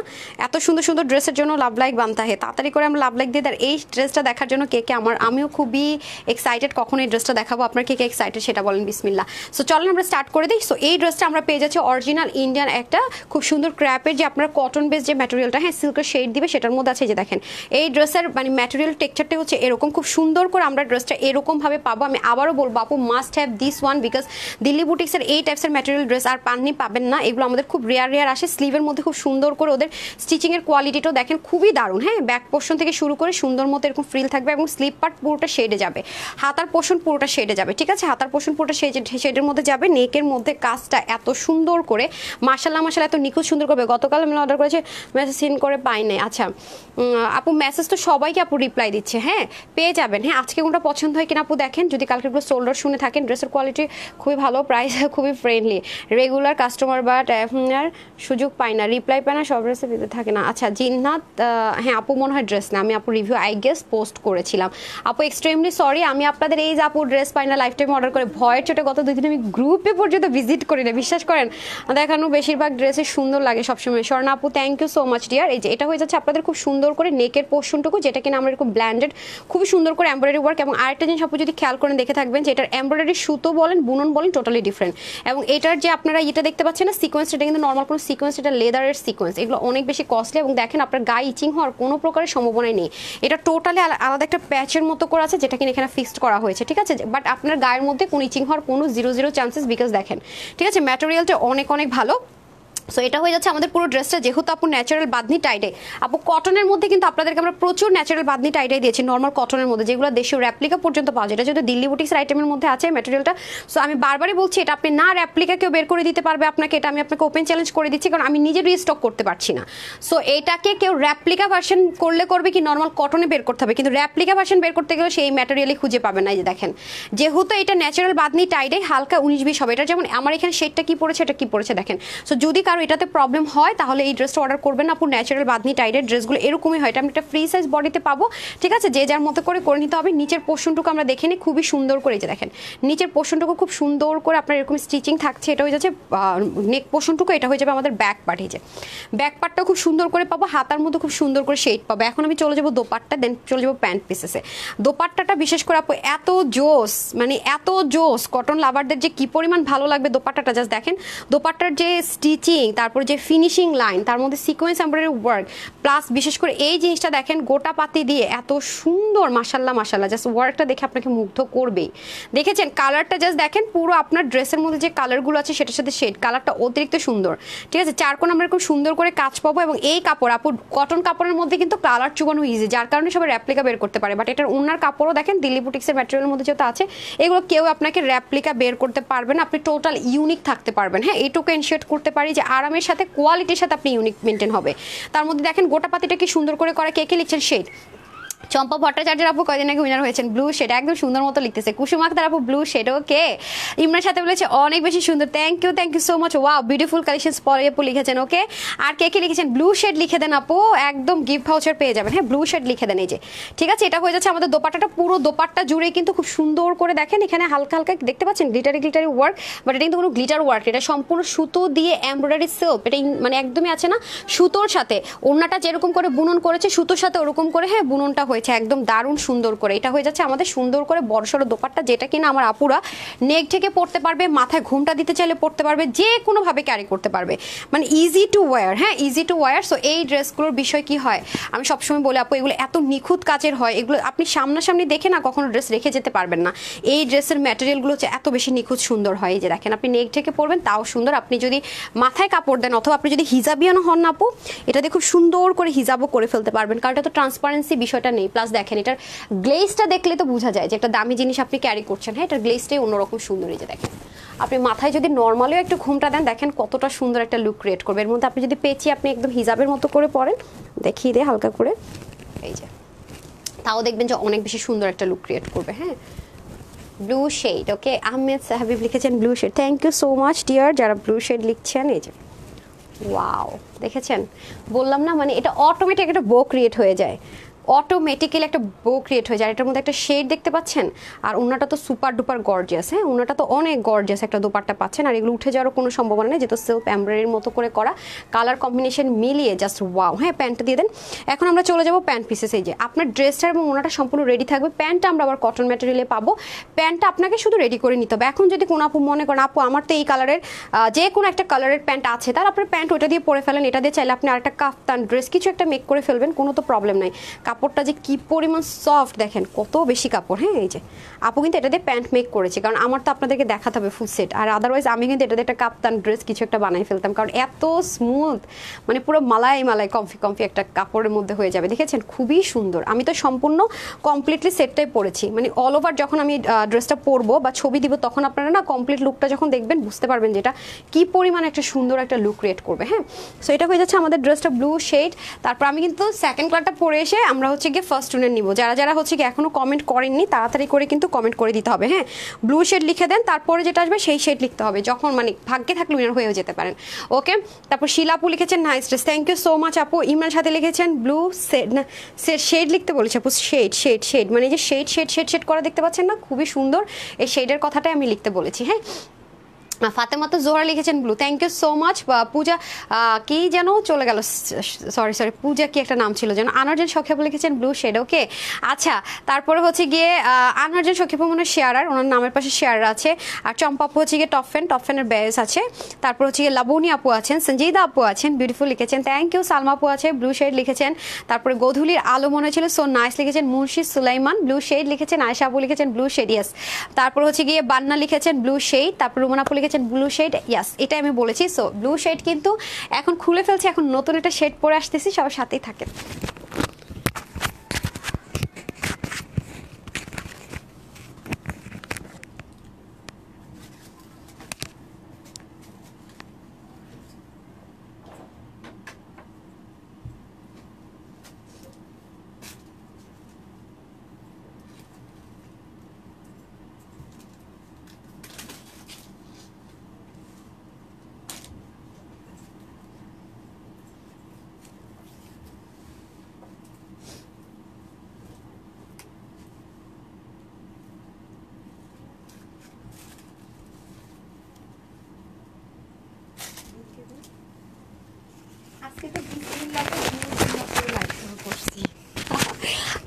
এত সুন্দর সুন্দর ড্রেসের জন্য লাভ লাইক বানতা হে, তাড়াতাড়ি করে আমরা লাভ লাইক দিয়ে দেয়। এই ড্রেসটা দেখার জন্য কে কে আমিও খুবই এক্সাইটেড, কখন এই ড্রেসটা দেখাবো, আপনার কে কে এক্সাইটেড সেটা বলেন বিসমিল্লাহ। সো চলেন আমরা স্টার্ট করে দিই। সো এই ড্রেসটা আমরা পেয়ে যাচ্ছি অরিজিনাল ইন্ডিয়ান একটা খুব সুন্দর ক্র্যাপের, যে আপনার কটন বেস যে ম্যাটেরিয়ালটা, হ্যাঁ সিল্কের শেড দিবে সেটার মধ্যে আছে। যে দেখেন এই ড্রেসের মানে ম্যাটেরিয়াল টেক্সচারটা হচ্ছে এরকম, খুব সুন্দর করে আমরা ড্রেসটা এরকম ভাবে পাবো। আমি আবারও বলবো আপু must have this one, because Delhi বুটিক্সের এই টাইপসের ম্যাটেরিয়াল ড্রেস আর পাবেন না, এগুলো আমাদের খুব রেয়ার আসে। স্লিভের মধ্যে খুব সুন্দর করে ওদের স্টিচিং এর কোয়ালিটিটাও দেখেন খুবই দারুণ। হ্যাঁ ব্যাক পোর্শন থেকে শুরু করে সুন্দর মতো এরকম ফ্রিল থাকবে এবং স্লিভ পার্ট পুরোটা শেডে যাবে, হাতার পোর্শন পুরোটা শেডে যাবে, ঠিক আছে হাতার পোর্শন পুরোটা শেডের মধ্যে যাবে। নেকের মধ্যে কাজটা এত সুন্দর করে মাশাআল্লাহ এত নিখুঁত সুন্দর করবে। গতকাল আমি অর্ডার করেছি, মেসেজ সিন করে পাই নাই। আচ্ছা আপু মেসেজ তো সবাইকে আপু রিপ্লাই দিচ্ছে, হ্যাঁ পেয়ে যাবেন। হ্যাঁ আজকে কোনটা পছন্দ হয় কিনা আপু দেখেন, যদি কালকেগুলো সোল্ডার শুনে থাকেন, ড্রেসের কোয়ালিটি খুবই ভালো, প্রাইস খুবই ফ্রেন্ডলি, রেগুলার কাস্টমার বাট আর সুযোগ পায় না, রিপ্লাই পায় না, সব ড্রেসে দিতে থাকে না। আচ্ছা জিন্নাত, হ্যাঁ আপু মনে হয় ড্রেস না, আমি আপু রিভিউ আই গেস পোস্ট করেছিলাম। আপু এক্সট্রিমলি সরি, আমি আপনাদের এই যে আপু ড্রেস পাই না লাইফ টাইম অর্ডার করে ভয়ের চোটে গত 2 দিন আমি গ্রুপে পর্যন্ত ভিজিট করি না, বিশ্বাস করেন। দেখানো বেশিরভাগ ড্রেসে সুন্দর লাগে সবসময়। স্বর্ণা আপু thank you so much dear. এই যে এটা হয়ে যাচ্ছে আপনাদের খুব সুন্দর করে নেকের পোর্শনটুকু, যেটা কিনা আমরা এরকম ব্ল্যান্ডেড খুবই সুন্দর করে এমব্রয়ডারি ওয়ার্ক ওয়ার্ক। এবং আরেকটা জিনিস আপু যদি খেয়াল করেন দেখে থাকবেন যে এটার এমব্রয়ডারি সুতো বলেন বুনন বলেন টোটালি ডিফারেন্ট। এবং এটার যে আপনারা এটা দেখতে পাচ্ছেন না সিকোয়েন্স, এটা কিন্তু নর্মাল কোনো সিকোয়েন্স, এটা লেদারের সিকোয়েন্স, এগুলো অনেক বেশি কস্টলি। এবং দেখেন আপনার গায়ে ইচিং হওয়ার কোনো প্রকারের সম্ভাবনাই নেই। এটা টোটালি আলাদা একটা প্যাচের মতো করে আছে যেটা কিনা এখানে ফিক্সড করা হয়েছে, ঠিক আছে। বাট আপনার গায়ের মধ্যে কোনো ইচিং হওয়ার কোনো 0 চান্সেস, বিকজ দেখেন ঠিক আছে ম্যাটেরিয়ালটা অনেক অনেক ভালো। সো এটা হয়ে যাচ্ছে আমাদের পুরো ড্রেসটা। যেহেতু আপু ন্যাচারাল বাঁধনি টাইডে, আপু কটনের মধ্যে কিন্তু আপনাদেরকে আমরা প্রচুর ন্যাচারাল বাঁধনি টাইডে দিয়েছি নর্মাল কটনের মধ্যে, যেগুলো দেশীয় র্যাপ্লিকা পর্যন্ত পাওয়া যায়। এটা যদি দিল্লি বুটিক্সের আইটেমের মধ্যে আছে ম্যাটেরিয়ালটা। সো আমি বারবারই বলছি এটা আপনি না র্যাপ্লিকা কেউ বের করে দিতে পারবে আপনাকে, এটা আমি আপনাকে ওপেন চ্যালেঞ্জ করে দিচ্ছি, কারণ আমি নিজে রিস্টক করতে পারছি না। সো এটাকে কেউ র্যাপ্লিকা ভার্সন করলে করবে কি নর্মাল কটনে বের করতে হবে, কিন্তু র্যাপ্লিকা ভার্সন বের করতে গেলে সেই ম্যাটেরিয়ালই খুঁজে পাবেন না। এই যে দেখেন যেহেতু এটা ন্যাচারাল বাঁধনি টাইডে হালকা 19-20 হবে। এটা যেমন আমার এখানে শেডটা কি পড়েছে, এটা কি পড়েছে দেখেন। সো যদি কারো এটাতে প্রবলেম হয় তাহলে এই ড্রেসটা অর্ডার করবেন না আপু। ন্যাচারাল বাঁধনি টাইডের ড্রেসগুলো এরকমই হয়। এটা আমি একটা ফ্রি সাইজ বডিতে পাবো, ঠিক আছে, যে যার মতো করে করে নিতে হবে। নিচের পোর্শনটুকু আমরা দেখে নিই খুবই সুন্দর করে, যে দেখেন নিচের পোর্শনটুকু খুব সুন্দর করে আপনার এরকম স্টিচিং থাকছে। এটা হয়ে যাচ্ছে নেক পোর্শনটুকু, এটা হয়ে যাবে আমাদের ব্যাক পার্ট। এই যে ব্যাক পার্টটাও খুব সুন্দর করে পাবো, হাতার মধ্যে খুব সুন্দর করে শেড পাবো। এখন আমি চলে যাবো দোপাট্টা, দেন চলে যাবো প্যান্ট পিসেসে। দোপাট্টাটা বিশেষ করে আপু এত জোস, মানে এত জোস, কটন লাভারদের যে কি পরিমাণ ভালো লাগবে দোপাট্টাটা। জাস্ট দেখেন দোপাট্টার যে স্টিচিং, তারপর যে ফিনিশিং লাইন, তার মধ্যে সিকোয়েন্স এমব্রয়ডারি ওয়ার্ক, প্লাস বিশেষ করে এই জিনিসটা দেখেন গোটা পাতি দিয়ে এত সুন্দর, মাশাল্লাহ মাশাল্লাহ, জাস্ট ওয়ার্কটা দেখে আপনাকে মুগ্ধ করবেই। দেখেছেন কালারটা জাস্ট দেখেন, পুরো আপনার ড্রেসের মধ্যে যে কালারগুলো আছে সেটার সাথে শেড কালারটা অতিরিক্ত সুন্দর, ঠিক আছে। চারকোণ আমরা এরকম সুন্দর করে কাজ পাবো। এবং এই কাপড় আপু কটন কাপড়ের মধ্যে কিন্তু কালার চুবানো ইজি, যার কারণে সবাই র্যাপ্লিকা বের করতে পারে। বাট এটার ওনার কাপড়ও দেখেন দিল্লি বুটিক্সের ম্যাটেরিয়ালের মধ্যে যেটা আছে, এগুলো কেউ আপনাকে র্যাপ্লিকা বের করতে পারবে না। আপনি টোটাল ইউনিক থাকতে পারবেন। হ্যাঁ, এইটুকু এনশিওর করতে পারি যে আরামের সাথে কোয়ালিটির সাথে আপনি ইউনিক মেনটেন হবে। তার মধ্যে দেখেন গোটা পাতিটা কি সুন্দর করে করা। কে কে লিখছেন শেড? চম্পা ভট্টাচার্যের আপু কয়দিন আগে উইনার হয়েছেন ব্লু শেড, একদম সুন্দর মতো লিখতেছে। কুসুম আক্তার আপু ব্লু শেড, ওকে। ইমরান সাথে বলেছে অনেক বেশি সুন্দর, thank you so much, wow beautiful collections পরে আপু লিখেছেন, ওকে। আর কে কে লিখেছেন ব্লু শেড লিখে দেন আপু, একদম গিফট ভাউচার পেয়ে যাবেন। হ্যাঁ, ব্লু শেড লিখে দেন। এই যে ঠিক আছে, এটা হয়ে যাচ্ছে আমাদের দোপাট্টাটা। পুরো দোপাট্টা জুড়ে কিন্তু খুব সুন্দর করে দেখেন এখানে হালকা হালকা দেখতে পাচ্ছেন গ্লিটারি ওয়ার্ক, বাট এটা কিন্তু কোনো গ্লিটার ওয়ার্ক, এটা সম্পূর্ণ সুতো দিয়ে এমব্রয়ডারি সিল্ক, এটা মানে একদমই আছে না সুতোর সাথে। ওড়নাটা যেরকম করে বুনন করেছে সুতোর সাথে ওরকম করে হ্যাঁ বুননটা হয়েছে একদম দারুণ সুন্দর করে। এটা হয়ে যাচ্ছে আমাদের সুন্দর করে বড়সড় দোপাট্টা, যেটা কিনা আমার আপুরা নেক থেকে পড়তে পারবে, মাথায় ঘুমটা দিতে চাইলে পড়তে পারবে, যে কোনো ভাবে ক্যারি করতে পারবে, মানে ইজি টু ওয়্যার। হ্যাঁ, ইজি টু ওয়্যার। সো এই ড্রেসগুলোর বিষয় কি হয় আমি সবসময় বলি আপু, এগুলো এত নিখুঁত কাজের হয়, এগুলো আপনি সামনাসামনি দেখে না কখনো ড্রেস রেখে যেতে পারবেন না। এই ড্রেসের ম্যাটেরিয়ালগুলো হচ্ছে এত বেশি নিখুঁত সুন্দর হয়। এই যে দেখেন আপনি নেক থেকে পরবেন তাও সুন্দর, আপনি যদি মাথায় কাপড় দেন অথবা আপনি যদি হিজাবিয়ানো হন না আপু, এটা দিয়ে খুব সুন্দর করে হিজাবও করে ফেলতে পারবেন, কারণ এটা তো ট্রান্সপারেন্সি বিষয়টা নেই। প্লাস দেখেন এটার গ্লেজটা দেখলে তো বোঝা যায় যে একটা দামি জিনিস আপনি ক্যারি করছেন। হ্যাঁ, এটার গ্লেজটাই অন্যরকম সুন্দর। এই যে দেখেন আপনি মাথায় যদি নর্মালিও একটু ঘুমটা দেন দেখেন কতটা সুন্দর একটা লুক ক্রিয়েট করবে। এর মধ্যে আপনি যদি পেঁচিয়ে আপনি একদম হিজাবের মতো করে পরেন, দেখিয়ে দিয়ে হালকা করে, এই যে তাও দেখবেন যে অনেক বেশি সুন্দর একটা লুক ক্রিয়েট করবে। হ্যাঁ, blue shade, okay. Ahmed Sahabib লিখেছেন blue shade, thank you so much dear যারা ব্লু শেড লিখছেন। এই যে ওয়াও, দেখেছেন বললাম না, মানে এটা অটোমেটিক একটা বো ক্রিয়েট হয়ে যায়, অটোমেটিক্যালি একটা বো ক্রিয়েট হয়ে যায়। এটার মধ্যে একটা শেড দেখতে পাচ্ছেন, আর ওনাটা তো সুপার ডুপার গর্জিয়াস। হ্যাঁ, ওনাটা তো অনেক গর্জিয়াস একটা দোপাট্টা পাচ্ছেন, আর এগুলো উঠে যাওয়ার কোনো সম্ভাবনা নেই যেহেতু সেলফ এমব্রয়ডারির মতো করে করা, কালার কম্বিনেশন মিলিয়ে জাস্ট ওয়াও। হ্যাঁ, প্যান্টটা দিয়ে দেন। এখন আমরা চলে যাবো প্যান্ট পিসেস। এই যে আপনার ড্রেসটা এবং ওনাটা সম্পূর্ণ রেডি থাকবে। প্যান্টটা আমরা আবার কটন ম্যাটেরিয়ালে পাবো। প্যান্টটা আপনাকে শুধু রেডি করে নিতে হবে। এখন যদি কোনো আপু মনে করেন আপু আমার তো এই কালারের যে কোনো একটা কালারের প্যান্ট আছে, তার আপনার প্যান্ট ওটা দিয়ে পরে ফেলেন, এটা দিয়ে চাইলে আপনি আরেকটা কাফতান ড্রেস কিছু একটা মেক করে ফেলবেন, কোনো তো প্রবলেম নাই। কাপড়টা যে কি পরিমাণ সফট দেখেন, কত বেশি কাপড়। হ্যাঁ, এই যে আপু কিন্তু এটা দিয়ে প্যান্ট মেক করেছে, কারণ আমার তো আপনাদেরকে দেখাতে হবে ফুল সেট, আর আদারওয়াইজ আমি কিন্তু এটা দিয়ে একটা কাপ্তান ড্রেস কিছু একটা বানাই ফেলতাম, কারণ এত স্মুথ, মানে পুরো মালাই কমফি একটা কাপড়ের মধ্যে হয়ে যাবে। দেখেছেন খুবই সুন্দর। আমি তো সম্পূর্ণ কমপ্লিটলি সেটটাই পরেছি, মানে অল ওভার যখন আমি ড্রেসটা পরবো বা ছবি দিব তখন আপনারা না কমপ্লিট লুকটা যখন দেখবেন বুঝতে পারবেন যেটা কি পরিমাণ একটা সুন্দর একটা লুক ক্রিয়েট করবে। হ্যাঁ, সো এটা হয়ে যাচ্ছে আমাদের ড্রেসটা ব্লু শেড। তারপর আমি কিন্তু সেকেন্ড কালারটা পরে এসে আমরা হচ্ছে গিয়ে ফার্স্ট নিব। যারা যারা হচ্ছে কি এখনো কমেন্ট করেননি তাড়াতাড়ি করে কিন্তু কমেন্ট করে দিতে হবে। হ্যাঁ, ব্লু শেড লিখে দেন, তারপরে যেটা আসবে সেই শেড লিখতে হবে, যখন মানে ভাগ্যে থাকলে উইনার হয়েও যেতে পারেন। ওকে, তারপর শিলাপু লিখেছেন nice dress, thank you so much আপু। ইমরান সাথে লিখেছেন ব্লু শেড, না শেড লিখতে বলেছে আপু, শেড মানে যে শেড করা দেখতে পাচ্ছেন না, খুবই সুন্দর। এই শেডের কথাটাই আমি লিখতে বলেছি। হ্যাঁ, ফাতেমা তো জোহরা লিখেছেন blue, thank you so much. পূজা কি যেন চলে গেল, সরি পূজা কি একটা নাম ছিল যেন। আনারজান সখিয়াপু লিখেছেন ব্লু শেড, ওকে আচ্ছা। তারপরে হচ্ছে গিয়ে আনারজান সখিয়াপু মনে শেয়ারার, ওনার নামের পাশে শেয়ার আছে। আর চম্পাপু হচ্ছে গিয়ে টপফেনের বেস আছে। তারপর হচ্ছে গিয়ে লাবণী আপু আছেন, সঞ্জিদা আপু আছেন, বিউটিফুল লিখেছেন, থ্যাংক ইউ। সালমা আপু আছে, ব্লু শেড লিখেছেন। তারপরে গোধূলির আলো মনে ছিল, সো নাইস লিখেছেন। মুর্শিদ সুলাইমান ব্লু শেড লিখেছেন। আয়েশা আপু লিখেছেন ব্লু শেড, ইয়েস। তারপর হচ্ছে গিয়ে বান্না লিখেছেন ব্লু শেড। তারপর রুমান আপু লিখেছেন ব্লু শেড, ইয়াস এটাই আমি বলেছি। সো ব্লু শেড কিন্তু এখন খুলে ফেলছি, এখন নতুন একটা শেড পরে আসতেছি, সবার সাথেই থাকেন।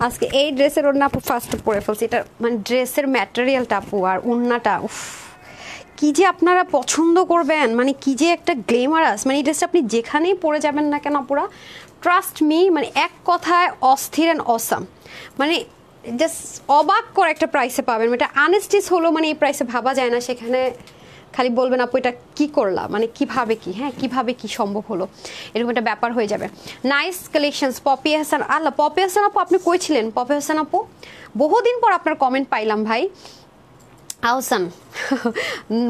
আজকে এই ড্রেসের ওড়না আপু ফার্স্ট পরে ফেলছি, এটা মানে ড্রেসের ম্যাটেরিয়ালটা আপু আর ওড়নাটা উফ কি যে আপনারা পছন্দ করবেন, মানে কি যে একটা গ্লেমারাস, মানে এই ড্রেসটা আপনি যেখানেই পরে যাবেন না কেন পুরা ট্রাস্ট মি, মানে এক কথায় অস্থির অ্যান্ড অসাম, মানে জাস্ট অবাক করে একটা প্রাইসে পাবেন। এটা আনস্টিচ হলো মানে এই প্রাইসে ভাবা যায় না, সেখানে খালি বলবেন আপু এটা কি করলাম, মানে কিভাবে কি, হ্যাঁ কিভাবে কি সম্ভব হলো, এরকম একটা ব্যাপার হয়ে যাবে। Nice collections. পপি হাসান, আল্লাহ পপি হাসান আপু আপনি কই ছিলেন? পপি হাসান আপু বহুদিন পর আপনার কমেন্ট পাইলাম ভাই। আহসান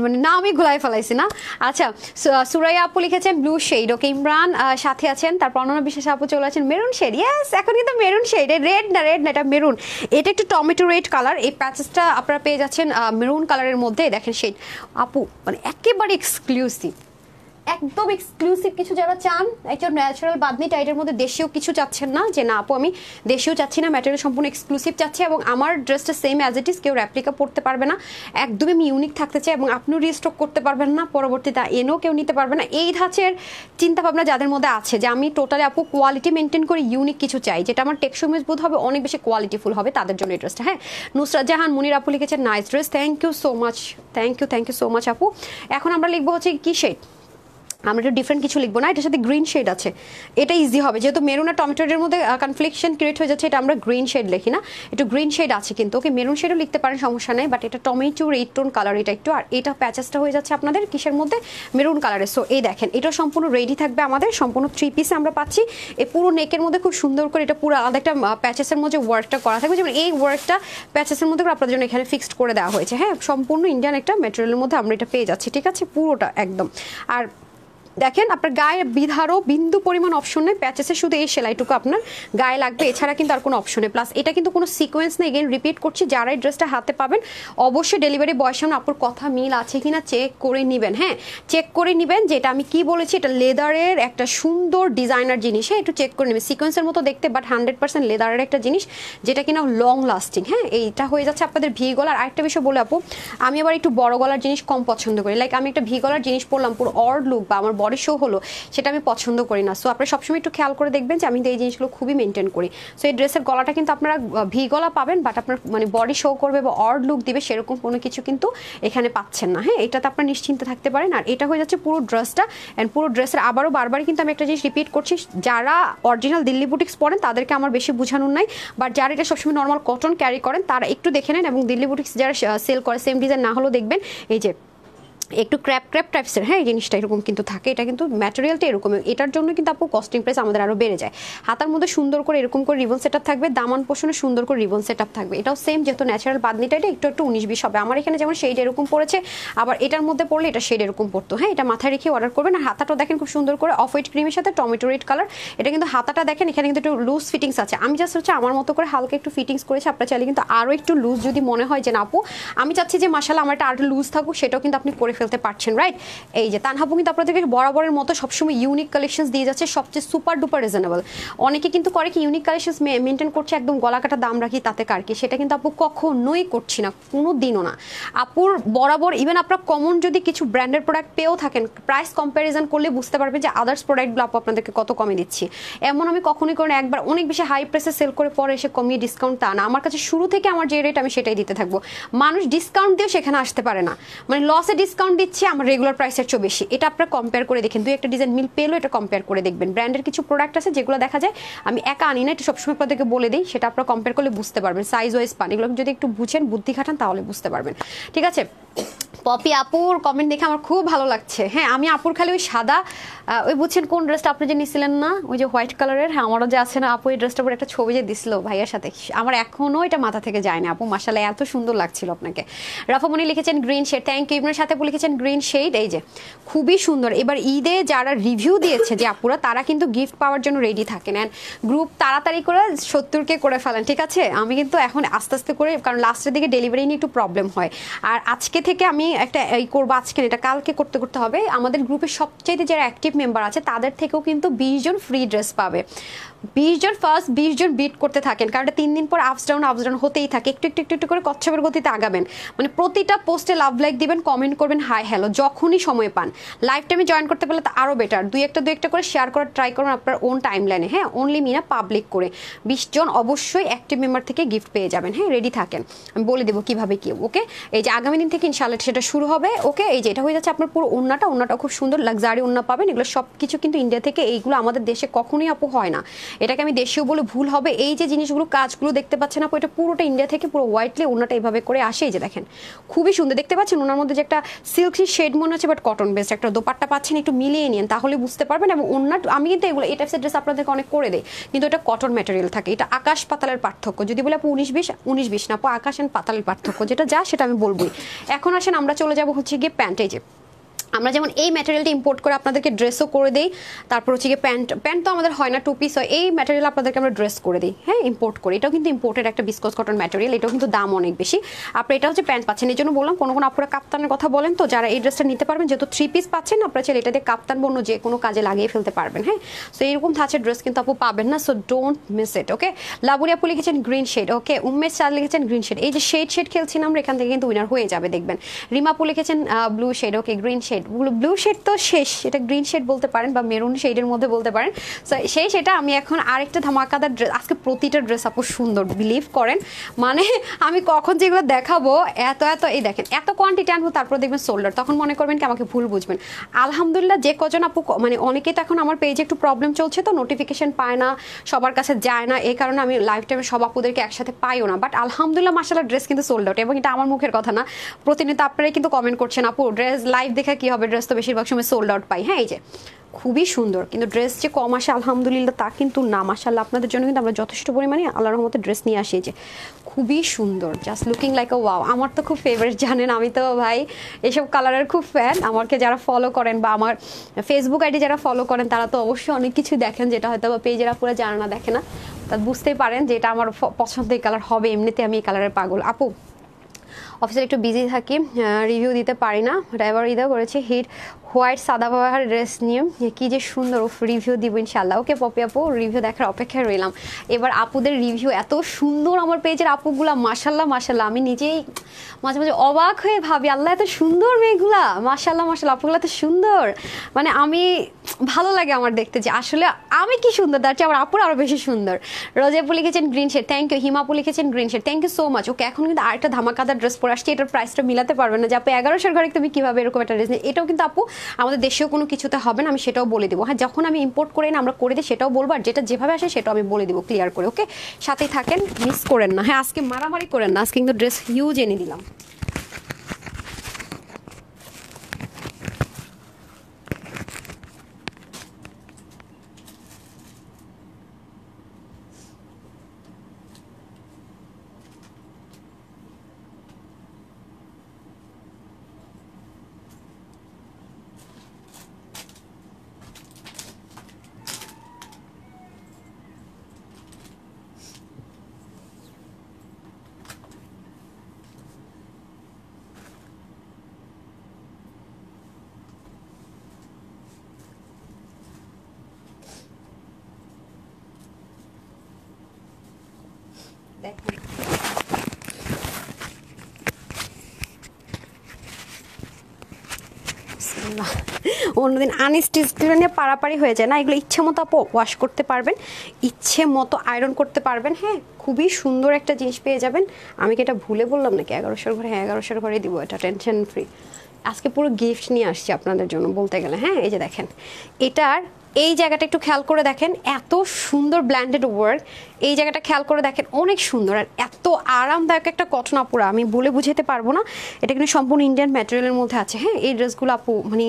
মানে না আমি ঘুলাই ফেলাইছি না। আচ্ছা সুরাইয়া আপু লিখেছেন ব্লু শেড, ওকে। ইমরান সাথে আছেন। তারপর অনন্য বিশ্বাস আপু চলে আছেন মেরুন শেড, ইয়েস এখন কিন্তু মেরুন শেড, রেড না এটা মেরুন, এটা একটু টমেটো রেড কালার। এই প্যাচেসটা আপনারা পেয়ে যাচ্ছেন মেরুন কালারের মধ্যে, দেখেন শেড আপু মানে একেবারে এক্সক্লুসিভ, একদম এক্সক্লুসিভ কিছু যারা চান, একটা ন্যাচারাল বাদনি টাইটের মধ্যে দেশীয় কিছু চাচ্ছেন না, যে না আপু আমি দেশীয় চাচ্ছি না, ম্যাটেরিয়াল সম্পূর্ণ এক্সক্লুসিভ চাচ্ছি এবং আমার ড্রেসটা সেম অ্যাজ ইট ইজ, কেউ রেপ্লিকা পড়তে পারবে না, একদমই আমি ইউনিক থাকতে চাই এবং আপনিও রিস্টক করতে পারবেন না, পরবর্তীতে এনেও কেউ নিতে পারবে না। এই ধাঁচের চিন্তাভাবনা যাদের মধ্যে আছে যে আমি টোটালি আপু কোয়ালিটি মেনটেন করে ইউনিক কিছু চাই, যেটা আমার টেকসই মজবুত হবে, অনেক বেশি কোয়ালিটিফুল হবে, তাদের জন্য এই ড্রেসটা। হ্যাঁ নুসরাত জাহান মুনির আপু লিখেছেন nice dress, thank you so much, thank you so much আপু। এখন আমরা লিখবো হচ্ছে কি শেড, আমরা একটু ডিফারেন্ট কিছু লিখবো না, এটার সাথে গ্রিন শেড আছে, এটা ইজি হবে, যেহেতু মেরুন আর টমেটোর মধ্যে কনফ্লিকশন ক্রিয়েট হয়ে যাচ্ছে, এটা আমরা গ্রিন শেড লিখি না, একটু গ্রিন শেড আছে কিন্তু, ওকে মেরুন শেডও লিখতে পারেন সমস্যা নেই, বাট এটা টমেটো রেড টোন কালার, এটা একটু, আর এটা প্যাচেসটা হয়ে যাচ্ছে আপনাদের কিসের মধ্যে, মেরুন কালারের। সো এই দেখেন এটা সম্পূর্ণ রেডি থাকবে আমাদের, সম্পূর্ণ 3 পিসে আমরা পাচ্ছি, এই পুরো নেকের মধ্যে খুব সুন্দর করে এটা পুরো আলাদা একটা প্যাচেসের মধ্যে ওয়ার্কটা করা থাকবে, যেমন এই ওয়ার্কটা প্যাচেসের মধ্যে আপনাদের জন্য এখানে ফিক্সড করে দেওয়া হয়েছে। হ্যাঁ সম্পূর্ণ ইন্ডিয়ান একটা ম্যাটেরিয়ালের মধ্যে আমরা এটা পেয়ে যাচ্ছি, ঠিক আছে পুরোটা একদম। আর দেখেন আপনার গায়ে বিধারও বিন্দু পরিমাণ অপশন নেই, প্যাচেসের শুধু এই সেলাইটুকু আপনার গায়ে লাগবে, এছাড়া কিন্তু আর কোনো অপশন নেই। প্লাস এটা কিন্তু কোনো সিকোয়েন্স নেই, এগেন রিপিট করছি, যারা এই ড্রেসটা হাতে পাবেন অবশ্যই ডেলিভারি বয়ের সামনে আপুর কথা মিল আছে কিনা চেক করে নেবেন, হ্যাঁ চেক করে নেবেন, যেটা আমি কি বলেছি এটা লেদারের একটা সুন্দর ডিজাইনার জিনিস, হ্যাঁ একটু চেক করে নেবেন, সিকোয়েন্সের মতো দেখতে বাট 100% লেদারের একটা জিনিস, যেটা কিনা লং লাস্টিং। হ্যাঁ এইটা হয়ে যাচ্ছে আপনাদের ভি গলার। আরেকটা বিষয় বলে আপু, আমি আবার একটু বড় গলার জিনিস কম পছন্দ করি, লাইক আমি একটা ভি গলার জিনিস পরলাম পুরো অড লুক বা আমার বডি শো হলো, সেটা আমি পছন্দ করি না। সো আপনারা সবসময় একটু খেয়াল করে দেখবেন যে আমি এই জিনিসগুলো খুবই মেনটেন করি। সো এই ড্রেসের গলাটা কিন্তু আপনারা ভি গলা পাবেন, বাট আপনার মানে বডি শো করবে বা অড লুক দিবে সেরকম কোনো কিছু কিন্তু এখানে পাচ্ছেন না। হ্যাঁ এটাতে আপনারা নিশ্চিন্তে থাকতে পারেন। আর এটা হয়ে যাচ্ছে পুরো ড্রেসটা, অ্যান্ড পুরো ড্রেসের আবারও বারবারই কিন্তু আমি একটা জিনিস রিপিট করছি, যারা অরিজিনাল দিল্লি বুটিক্স পরেন তাদেরকে আমার বেশি বোঝানোর নাই, বাট যারা এটা সবসময় নর্মাল কটন ক্যারি করেন তারা একটু দেখে নেন, এবং দিল্লি বুটিক্স যারা সেল করে সেম ডিজাইন না হলেও দেখবেন এই যে একটু ক্র্যাপ টাইপসের, হ্যাঁ এই জিনিসটা এরকম কিন্তু থাকে, এটা কিন্তু ম্যাটেরিয়ালটা এরকম, এটার জন্য কিন্তু আপু কস্টিং প্রাইস আমাদের আরও বেড়ে যায়। হাতার মধ্যে সুন্দর করে এরকম করে রিবন সেট আপ থাকবে, দামান পোষণে সুন্দর করে রিবন সেট আপ থাকবে, এটাও সেম, যেহেতু ন্যাচারাল বাদনিটা এটা একটু 19-20 হবে, আমার এখানে যেমন শেড এরকম পড়েছে, আবার এটার মধ্যে পড়লে এটা শেড এরকম পড়তো। হ্যাঁ এটা মাথায় রেখে অর্ডার করবেন। আর হাতাটাও দেখেন খুব সুন্দর করে অফ হোয়াইট ক্রিমের সাথে টমেটো রেড কালার, এটা কিন্তু হাতাটা দেখেন এখানে কিন্তু একটু লুজ ফিটিংস আছে, আমি জাস্ট হচ্ছে আমার মতো করে হালকা একটু ফিটিংস করেছি, আপনারা চাইলে কিন্তু আরও একটু লুজ যদি মনে হয় যে না আপু আমি চাচ্ছি যে মাশাআল্লাহ আমার একটা আরও লুজ থাকুক, সেটাও কিন্তু আপনি করে ফেলতে পারছেন, রাইট? এই যে তানহাপু কিন্তু আপনাদেরকে বরাবরের মতো সবসময় ইউনিক কালেকশনস দিয়ে যাচ্ছে, সবচেয়ে সুপার ডুপার রিজনেবল। অনেকে কিন্তু করে কি ইউনিক কালেকশনস মেনটেন করছে একদম গলা কাটা দাম রাখি তাতে কার কি, সেটা কিন্তু আপু কখনোই করছি না, কোনো দিনও না। আপুর বরাবর ইভেন আপনার কমন যদি কিছু ব্র্যান্ডের প্রোডাক্ট পেয়েও থাকেন, প্রাইস কম্প্যারিজন করলে বুঝতে পারবেন যে আদার্স প্রোডাক্টগুলো আপু আপনাদেরকে কত কমে দিচ্ছি। এমন আমি কখনোই করে একবার অনেক বেশি হাই প্রাইসে সেল করে পরে এসে কমিয়ে ডিসকাউন্ট তা না, আমার কাছে শুরু থেকে আমার যে রেট আমি সেটাই দিতে থাকবো। মানুষ ডিসকাউন্ট দিয়েও সেখানে আসতে পারে না, মানে লসে ডিসকাউন্ট দিচ্ছে আমার রেগুলার প্রাইসের চেয়ে বেশি। এটা আপনারা কম্পেয়ার করে দেখেন, দুই একটা ডিজাইন মিল পেলেও এটা কম্পেয়ার করে দেখবেন। ব্র্যান্ডের কিছু প্রোডাক্ট আছে যেগুলো দেখা যায় আমি একা আনি না, এটা সবসময় আপনাদেরকে বলে দিই, সেটা আপনারা কম্পেয়ার করলে বুঝতে পারবেন। সাইজ ওয়াইজ পান, এগুলো যদি একটু বুঝেন বুদ্ধি খাটান তাহলে বুঝতে পারবেন, ঠিক আছে? পপি আপুর কমেন্ট দেখে আমার খুব ভালো লাগছে। হ্যাঁ, আমি আপুর খালি ওই সাদা ওই বুঝছেন কোন ড্রেসটা আপনি যে নিছিলেন না, ওই যে হোয়াইট কালারের, হ্যাঁ আমারও যে আছে না আপু এই ড্রেসটার উপর একটা ছবি যে দিছিল ভাইয়ার সাথে, আমার এখনো এটা মাথা থেকে যায় না আপু, মাশাআল্লাহ এত সুন্দর লাগছিল আপনাকে। রাফামণি লিখেছেন গ্রিন শেড, থ্যাংক ইউ। ইবনের সাথে আপু লিখেছেন গ্রিন শেড, এই যে খুবই সুন্দর। এবার ঈদে যারা রিভিউ দিয়েছে যে আপুরা, তারা কিন্তু গিফট পাওয়ার জন্য রেডি থাকেন, অ্যান্ড গ্রুপ তাড়াতাড়ি করে 70কে করে ফেলেন, ঠিক আছে? আমি কিন্তু এখন আস্তে আস্তে করে, কারণ লাস্টের দিকে ডেলিভারি নিয়ে একটু প্রবলেম হয়, আর আজকে থেকে আমি একটা এই করবো, আজকে এটা কালকে করতে করতে হবে। আমাদের গ্রুপে সবচাইতে যারা অ্যাক্টিভ মেম্বার আছে তাদের থেকেও কিন্তু 20 জন ফ্রি ড্রেস পাবে। 20 জন ফার্স্ট 20 জন বিট করতে থাকেন, কারণ এটা 3 দিন পর আপস ডাউন হতেই থাকে, একটু একটু একটু একটু করে কচ্ছপের গতিতে আগাবেন। মানে প্রতিটা পোস্টে লাভ লাইক দিবেন, কমেন্ট করবেন, হাই হ্যালো যখনই সময় পান। লাইভ টাইমে জয়েন করতে পারলে তো আরও বেটার, দুই একটা করে শেয়ার করার ট্রাই করবেন আপনার ওন টাইম লাইনে, হ্যাঁ অনলি মিনা পাবলিক করে। 20 জন অবশ্যই অ্যাক্টিভ মেম্বার থেকে গিফট পেয়ে যাবেন, হ্যাঁ রেডি থাকেন, আমি বলে দেবো কিভাবে কি। ওকে, এই যে আগামী দিন থেকে ইনশাআল্লাহ সেটা শুরু হবে। ওকে, এই যে এটা হয়ে যাচ্ছে আপনার পুরো ওন্নাটা খুব সুন্দর লাক্সারি ওন্না পাবেন। এগুলো সব কিছু কিন্তু ইন্ডিয়া থেকে, এইগুলো আমাদের দেশে কখনোই আপু হয় না, এটাকে আমি দেশীয় বলে ভুল হবে। এই যে জিনিসগুলো কাজগুলো দেখতে পাচ্ছেন আপু, এটা পুরোটা ইন্ডিয়া থেকে পুরো হোয়াইটলি ওন্নাটা এইভাবে করে আসে। এই যে দেখেন খুবই সুন্দর দেখতে পাচ্ছেন, ওনার মধ্যে যে একটা সিল্কি শেড মনে হচ্ছে, বাট কটন বেসড একটা দোপাট্টা পাচ্ছেন, একটু মিলিয়ে নিন তাহলে বুঝতে পারবেন। এবং ওন্না আমি কিন্তু এগুলো এই টাইপসের ড্রেস আপনাদেরকে অনেক করে দেয়, কিন্তু এটা কটন ম্যাটেরিয়াল থাকে, এটা আকাশ পাতালের পার্থক্য। যদি বলে আপু 19-20 না আপু, আকাশ এন্ড পাতালের পার্থক্য, যেটা যা সেটা আমি বলবোই। এখন আসেন আমরা চলে যাবো হচ্ছে গিয়ে প্যান্ট। এই যে আমরা যেমন এই ম্যাটেরিয়ালটা ইম্পোর্ট করে আপনাদেরকে ড্রেসও করে দিই, তারপর হচ্ছে গিয়ে প্যান্ট তো আমাদের হয় না, 2 পিস হয়, এই ম্যাটেরিয়াল আপনাদেরকে আমরা ড্রেস করে দিই, হ্যাঁ ইম্পোর্ট করি। এটাও কিন্তু ইম্পোর্টেড একটা বিসকস কটন ম্যাটেরিয়াল, এটাও কিন্তু দাম অনেক বেশি। আপনি এটা হচ্ছে প্যান্ট পাচ্ছেন, এই জন্য বললাম কোনো আপনারা কাপ্তানের কথা বলেন তো, যারা এই ড্রেসটা নিতে পারবেন, যেহেতু 3 পিস পাচ্ছেন আপনারা চাইলে এটা দিয়ে কাপ্তান বন্য যে কোনো কাজে লাগিয়ে ফেলতে পারবেন, হ্যাঁ। সো এরকম ধাঁচের ড্রেস কিন্তু আপু পাবেন না, সো ডোন্ট মিস ইট। ওকে, লাবুরি আপু লিখেছেন গ্রিন শেড, ওকে উম্মেদ চাঁদ লিখেছেন গ্রিন শেড। এই যে শেড খেলছি না আমরা, এখান থেকে কিন্তু উইনার হয়ে যাবে দেখবেন। রিমা আপু লিখেছেন blue shade, okay green shade, blue shade তো শেষ, এটা গ্রিন শেড বলতে পারেন বা মেরুন শেডের মধ্যে বলতে পারেন। সো সেটা আমি এখন আরেকটা ধামাকাদার ড্রেস, আজকে প্রতিটা ড্রেস আপু সুন্দর, বিলিভ করেন। মানে আমি কখন যেগুলো দেখাবো এত এই দেখেন এত কোয়ান্টিটি আনবো, তারপর দেখবেন সোল্ডার, তখন মনে করবেন কি আমাকে ভুল বুঝবেন। আলহামদুলিল্লাহ যে কজন আপু, মানে অনেকেই তো এখন আমার পেজে একটু প্রবলেম চলছে, তো নোটিফিকেশন পায় না, সবার কাছে যায় না, এই কারণে আমি লাইভ টাইমে সব আপুদেরকে একসাথে পাইও না। বাট আলহামদুলিল্লাহ মাশাআল্লাহ ড্রেস কিন্তু সোল্ড আউট, এবং এটা আমার মুখের কথা না, প্রতিনিয়ত আপনারাই কিন্তু কমেন্ট করছেন আপু ড্রেস লাইভ দেখে কি হবে, ড্রেস তো বেশিরভাগ সময় সোল্ড আউট পাই। হ্যাঁ, এই যে খুবই সুন্দর, কিন্তু ড্রেস যে কম আসে আলহামদুলিল্লাহ তা কিন্তু না, মাশাআল্লাহ আপনাদের জন্য কিন্তু আমরা যথেষ্ট পরিমাণে আল্লাহর রহমতে ড্রেস নিয়ে আসি। যে খুবই সুন্দর, জাস্ট লুকিং লাইক আ ওয়াও। আমার তো খুব ফেভারিট, জানেন আমি তো ভাই এসব কালারের খুব ফ্যান। আমাকে যারা ফলো করেন বা আমার ফেসবুক আইডি যারা ফলো করেন তারা তো অবশ্যই অনেক কিছু দেখেন, যেটা হয়তো বা পেজেরা পুরো জানা না, দেখে না, তা বুঝতেই পারেন যে এটা আমার পছন্দের কালার হবে। এমনিতে আমি এই কালারের পাগল আপু। অফিসে একটু বিজি থাকি, রিভিউ দিতে পারি না, ড্রাইভার ইদা করেছে হিট হোয়াইট সাদাবাহার ড্রেস নিয়ে, কি যে সুন্দর, রিভিউ দিব ইনশাল্লাহ। ওকে পপি আপু, রিভিউ দেখার অপেক্ষায় রইলাম। এবার আপুদের রিভিউ এত সুন্দর, আমার পেজের আপুগুলা মাশাল্লাহ, আমি নিজেই মাঝে মাঝে অবাক হয়ে ভাবি আল্লাহ এত সুন্দর মেয়েগুলা, মাশাল্লাহ আপুগুলা এত সুন্দর, মানে আমি ভালো লাগে আমার দেখতে যে আসলে আমি কি সুন্দর, তার চেয়ে আমার আপুর আরও বেশি সুন্দর। রোজে আপু লিখেছেন green shade, thank you. Hima আপু লিখেছেন green shade, thank you so much. Okay, এখন কিন্তু আরেকটা ধামাকাদার ড্রেস পরে আসছে, এটার প্রাইসটা মিলাতে পারবে না যে আপু 1100 ঘরে তুমি কীভাবে এরকম একটা ড্রেস নিয়ে, এটাও কিন্তু আপু আমাদের দেশেও কোনো কিছুতে হবে না, আমি সেটাও বলে দেবো। হ্যাঁ, যখন আমি ইম্পোর্ট করে না আমরা করে দিই সেটাও বলবো, আর যেটা যেভাবে আসে সেটাও আমি বলে দেবো ক্লিয়ার করে। ওকে, সাথেই থাকেন, মিস করেন না। হ্যাঁ, আজকে মারামারি করেন না, আজকে কিন্তু ড্রেস হিউজ এনে দিলাম। দেখেন অন্যদিন আনস্টিচগুলো নিয়ে পাড়াপাড়ি হয়ে যায় না, এগুলো ইচ্ছে মতো আপু ওয়াশ করতে পারবেন, ইচ্ছে মতো আয়রন করতে পারবেন। হ্যাঁ, খুবই সুন্দর একটা জিনিস পেয়ে যাবেন। আমি কি এটা ভুলে বললাম নাকি 1100 ঘরে? হ্যাঁ 1100 ঘরে দিব, এটা টেনশন ফ্রি। আজকে পুরো গিফট নিয়ে আসছি আপনাদের জন্য বলতে গেলে। হ্যাঁ, এই যে দেখেন এটার এই জায়গাটা একটু খেয়াল করে দেখেন, এত সুন্দর ব্ল্যান্ডেড ওয়ার্ক। এই জায়গাটা খেয়াল করে দেখেন, অনেক সুন্দর আর এত আরামদায়ক একটা কটন আপুরা, আমি বলে বুঝাতে পারবো না। এটা কিন্তু সম্পূর্ণ ইন্ডিয়ান ম্যাটেরিয়ালের মধ্যে আছে। হ্যাঁ, এই ড্রেসগুলো আপু মানে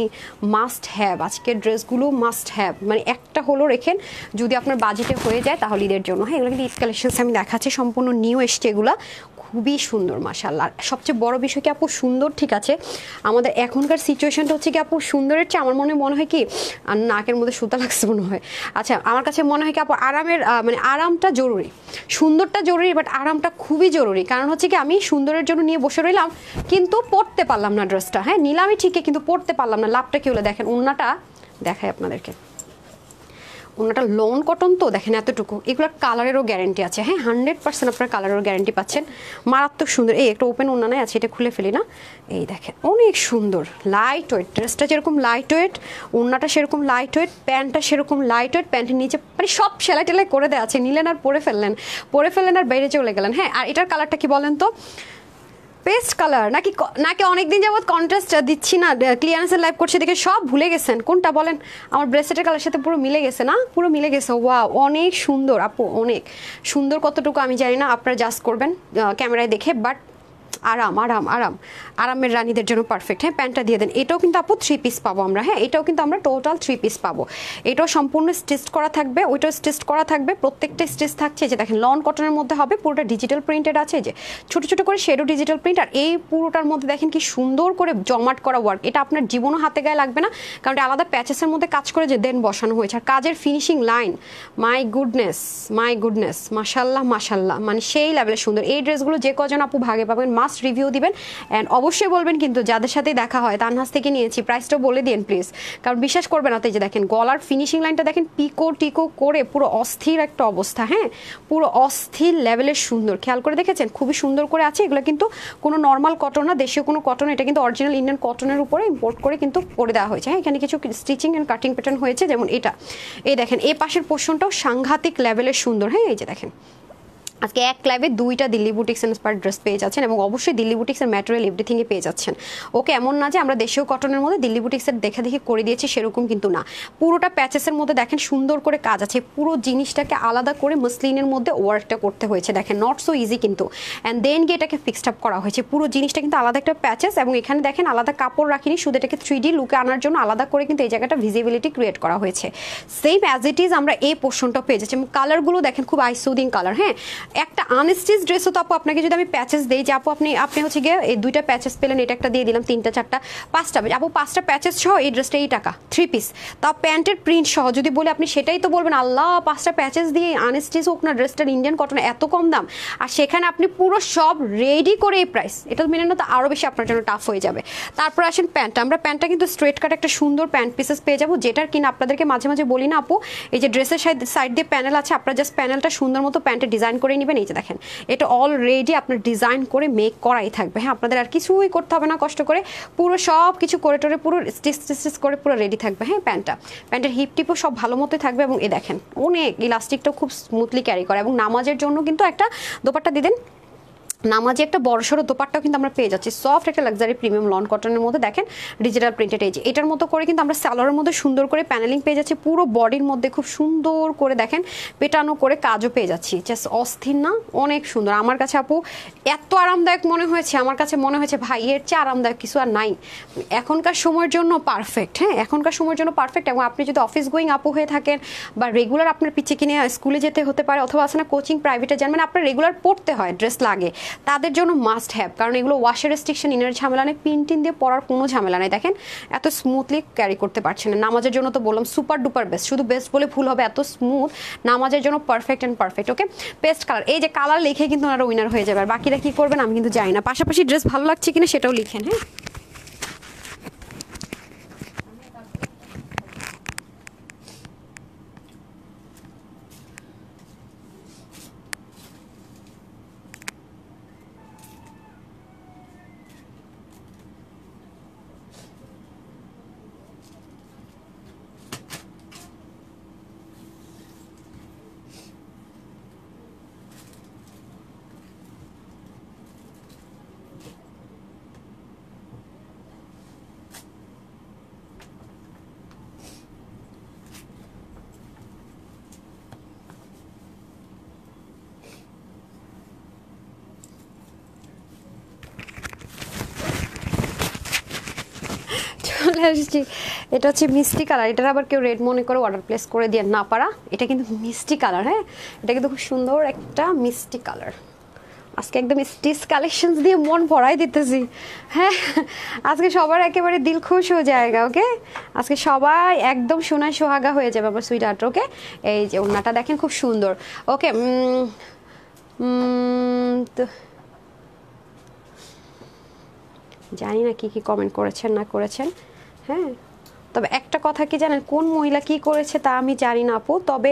মাস্ট হ্যাভ, আজকের ড্রেসগুলো মাস্ট হ্যাভ, মানে একটা হলো রেখেন যদি আপনার বাজেটে হয়ে যায় তাহলে ঈদের জন্য। হ্যাঁ, এগুলো কিন্তু ঈদ কালেকশনস আমি দেখাচ্ছি, সম্পূর্ণ নিউ এসছে এগুলা, খুবই সুন্দর মাশাআল্লাহ। সবচেয়ে বড় বিষয় কি আপু সুন্দর, ঠিক আছে আমাদের এখনকার সিচুয়েশনটা হচ্ছে কি আপু সুন্দরের চেয়ে আমার মনে হয় কি আর নাকের মধ্যে সুতা লাগছে মনে হয়। আচ্ছা, আমার কাছে মনে হয় কি আপু আরামের মানে আরামটা জরুরি, সুন্দরটা জরুরি বাট আরামটা খুবই জরুরি। কারণ হচ্ছে কি আমি সুন্দরের জন্য নিয়ে বসে রইলাম কিন্তু পরতে পারলাম না ড্রেসটা। হ্যাঁ, নিলামই ঠিকই কিন্তু পরতে পারলাম না, লাভটা কি হলো দেখেন। ওড়নাটা দেখাই আপনাদেরকে, ওনাটা লন কটন তো দেখেন এতটুকু, এগুলোর কালারেরও গ্যারেন্টি আছে। হ্যাঁ, 100% আপনার কালারেরও গ্যারেন্টি পাচ্ছেন, মারাত্মক সুন্দর। এই একটা ওপেন ওনা নাই আছে, এটা খুলে ফেলি না, এই দেখেন অনেক সুন্দর লাইট ওয়েট। ড্রেসটা যেরকম লাইট ওয়েট, ওনাটা সেরকম লাইট ওয়েট, প্যান্টটা সেরকম লাইট ওয়েট, প্যান্টের নিচে মানে সব সেলাই টেলাই করে দেওয়া আছে, নিলেন আর পরে ফেললেন আর বাইরে চলে গেলেন। হ্যাঁ, আর এটার কালারটা কি বলেন তো, পেস্ট কালার নাকি নাকি অনেকদিন যাবত কন্ট্রাস্ট দিচ্ছি না, ক্লিয়ারেন্সের লাইভ করছে দেখে সব ভুলে গেছেন কোনটা বলেন। আমার ব্রেসলেটের কালার সাথে পুরো মিলে গেছে না, পুরো মিলে গেছে। ওয়াও, অনেক সুন্দর আপু, অনেক সুন্দর। কতটুকু আমি জানি না, আপনারা জাস্ট করবেন ক্যামেরায় দেখে, বাট আরাম আরাম আরাম, আরামের রানীদের জন্য পারফেক্ট। হ্যাঁ, প্যান্টটা দিয়ে দেন, এটাও কিন্তু আপু 3 পিস পাবো আমরা। হ্যাঁ, এটাও কিন্তু আমরা টোটাল 3 পিস পাবো। এটাও সম্পূর্ণ স্টিচ করা থাকবে, ওইটাও স্টিচ করা থাকবে, প্রত্যেকটা স্টিচ থাকছে। যে দেখেন লন কটনের মধ্যে হবে, পুরোটা ডিজিটাল প্রিন্টেড আছে, যে ছোট ছোট করে শেডও ডিজিটাল প্রিন্ট। আর এই পুরোটার মধ্যে দেখেন কি সুন্দর করে জমাট করা ওয়ার্ক, এটা আপনার জীবনও হাতে গায়ে লাগবে না, কারণ এটা আলাদা প্যাচেসের মধ্যে কাজ করে যে দেন বসানো হয়েছে। আর কাজের ফিনিশিং লাইন মাই গুডনেস মাশাল্লাহ মাশাল্লাহ, মানে সেই লেভেলে সুন্দর। এই ড্রেসগুলো যে কজন আপু ভাগে পাবেন মাস্ট রিভিউ দিবেন অ্যান্ড অবশ্যই বলবেন কিন্তু যাদের সাথে দেখা হয় তানহাস থেকে নিয়েছি, প্রাইসটাও বলে দিন প্লিজ, কারণ বিশ্বাস করবেন না। তো এই যে দেখেন গলার ফিনিশিং লাইনটা দেখেন, টিকো করে পুরো অস্থির একটা অবস্থা। হ্যাঁ, পুরো অস্থির লেভেলের সুন্দর, খেয়াল করে দেখেছেন খুবই সুন্দর করে আছে। এগুলো কিন্তু কোনো নর্মাল কটন না, দেশীয় কোনো কটন, এটা কিন্তু অরিজিনাল ইন্ডিয়ান কটনের উপরে ইম্পোর্ট করে কিন্তু করে দেওয়া হয়েছে। হ্যাঁ, এখানে কিছু স্টিচিং অ্যান্ড কাটিং প্যাটার্ন হয়েছে, যেমন এটা এই দেখেন, এই পাশের পোর্শনটাও সাংঘাতিক লেভেলের সুন্দর। হ্যাঁ, এই যে দেখেন আজকে এক লাইভে 2টা দিল্লি বুটিক্স ইন্সপায়ার্ড ড্রেস পেয়ে যাচ্ছেন, এবং অবশ্যই দিল্লি বুটিক্সের ম্যাটেরিয়াল এভরিথিংয়ে পেয়ে যাচ্ছেন। ওকে, এমন না যে আমরা দেশীয় কটনের মধ্যে দিল্লি বুটিক্সের দেখে করে দিয়েছি সেরকম কিন্তু না, পুরোটা প্যাচেসের মধ্যে দেখেন সুন্দর করে কাজ আছে। পুরো জিনিসটাকে আলাদা করে মসলিনের মধ্যে ওয়ার্কটা করতে হয়েছে, দেখেন নট সো ইজি কিন্তু, অ্যান্ড দেন গিয়ে এটাকে ফিক্সড আপ করা হয়েছে। পুরো জিনিসটা কিন্তু আলাদা একটা প্যাচেস, এবং এখানে দেখেন আলাদা কাপড় রাখিনি, শুধু এটাকে 3D লুকে আনার জন্য আলাদা করে কিন্তু এই জায়গাটা ভিজিবিলিটি ক্রিয়েট করা হয়েছে। সেম অ্যাজ ইট ইজ আমরা এই পোর্শনটা পেয়ে যাচ্ছি, এবং কালারগুলো দেখেন খুব আইসুদিং কালার। হ্যাঁ, একটা স্টিচ ড্রেসও তো আপু আপনাকে যদি আমি প্যাচেস দিই, যে আপু আপনি হচ্ছে গিয়ে এই 2টা প্যাচেস পেলেন, এটা একটা দিয়ে দিলাম, 3টা 4টা 5টা, আপু 5টা প্যাচেস সহ এই ড্রেসটা এই টাকা 3 পিস, তাও প্যান্টের প্রিন্ট সহ যদি বলে আপনি সেটাই তো বলবেন আল্লাহ 5টা প্যাচেস দিয়ে আনস্টিচ হোক না ড্রেসটার ইন্ডিয়ান কটন এত কম দাম, আর সেখানে আপনি পুরো সব রেডি করে এই প্রাইস, এটা মেনে না তো আরও বেশি আপনার জন্য টাফ হয়ে যাবে। তারপর আসেন প্যান্টটা, আমরা প্যান্টটা কিন্তু স্ট্রেট কাট একটা সুন্দর প্যান্ট পিসেস পেয়ে যাবো, যেটার কিনা আপনাদেরকে মাঝে মাঝে বলি না আপু, এই যে ড্রেসের সাইড দিয়ে প্যানেল আছে, আপনারা জাস্ট প্যানেলটা সুন্দর মতো প্যান্টে ডিজাইন করে নেবেন। এই যে দেখেন এটা অলরেডি আপনার ডিজাইন করে মেক করাই থাকবে। হ্যাঁ, আপনাদের আর কিছুই করতে হবে না কষ্ট করে, পুরো সব কিছু করে টোরে পুরো স্টিচ করে পুরো রেডি থাকবে। হ্যাঁ, প্যান্টের হিপ টিপও সব ভালো মতোই থাকবে, এবং এ দেখেন অনেক ইলাস্টিকটাও খুব স্মুথলি ক্যারি করে, এবং নামাজের জন্য কিন্তু একটা দোপাট্টা দিয়ে দেন, নামাজে একটা বড়সড় দোপাট্টাও কিন্তু আমরা পেয়ে যাচ্ছি, সফট একটা লাক্সারি প্রিমিয়াম লন কটনের মধ্যে দেখেন ডিজিটাল প্রিন্টেড। এই যে এটার মতো করে কিন্তু আমরা সালোয়ারের মধ্যে সুন্দর করে প্যানেলিং পেয়ে যাচ্ছি, পুরো বডির মধ্যে খুব সুন্দর করে দেখেন পেটানো করে কাজও পেয়ে যাচ্ছি, জাস্ট অস্থির না, অনেক সুন্দর। আমার কাছে আপু এত আরামদায়ক মনে হয়েছে, আমার কাছে মনে হয়েছে ভাই এর চেয়ে আরামদায়ক কিছু আর নাই, এখনকার সময়ের জন্য পারফেক্ট। হ্যাঁ, এখনকার সময়ের জন্য পারফেক্ট, এবং আপনি যদি অফিস গোয়িং আপু হয়ে থাকেন বা রেগুলার আপনার পিছিয়ে কিনে স্কুলে যেতে হতে পারে, অথবা আছে না কোচিং প্রাইভেটে যান, মানে আপনার রেগুলার পড়তে হয় ড্রেস লাগে, তাদের জন্য মাস্ট হ্যাভ, কারণ এগুলো ওয়াশের রেস্ট্রিকশন ইনার ঝামেলা নেই, পিন দিয়ে পরার কোনো ঝামেলা নেই। দেখেন এত স্মুথলি ক্যারি করতে পারছেন, নামাজের জন্য তো বললাম সুপার ডুপার বেস্ট, শুধু বেস্ট বলে ভুল হবে, এত স্মুথ, নামাজের জন্য perfect and perfect. Okay, paste colour, এই যে কালার লিখে কিন্তু ওনারা উইনার হয়ে যাবে, আর বাকিরা কি করবেন আমি কিন্তু জানি না, পাশাপাশি ড্রেস ভালো লাগছে কিনা সেটাও লিখেন। হ্যাঁ, চলে আসছি। এটা হচ্ছে মিষ্টি কালার, এটার আবার কেউ রেড মনে করে অর্ডার প্লেস করে দিয়ে না পারা, এটা কিন্তু মিষ্টি কালার। হ্যাঁ, এটা কিন্তু খুব সুন্দর একটা মিষ্টি কালার। আজকে একদম স্টিচ কালেকশনস দিয়ে মন ভরাই দিতেছি। হ্যাঁ, আজকে সবার একেবারে দিল খুশ হয়ে যায়গা। ওকে, আজকে সবাই একদম সোনায় সোহাগা হয়ে যাবে আমার সুইট হার্ট। ওকে, এই যে ওড়নাটা দেখেন খুব সুন্দর। ওকে, তো জানি না কি কি কমেন্ট করেছেন না করেছেন। হ্যাঁ, তবে একটা কথা কি জানেন, কোন মহিলা কি করেছে তা আমি জানি না আপু, তবে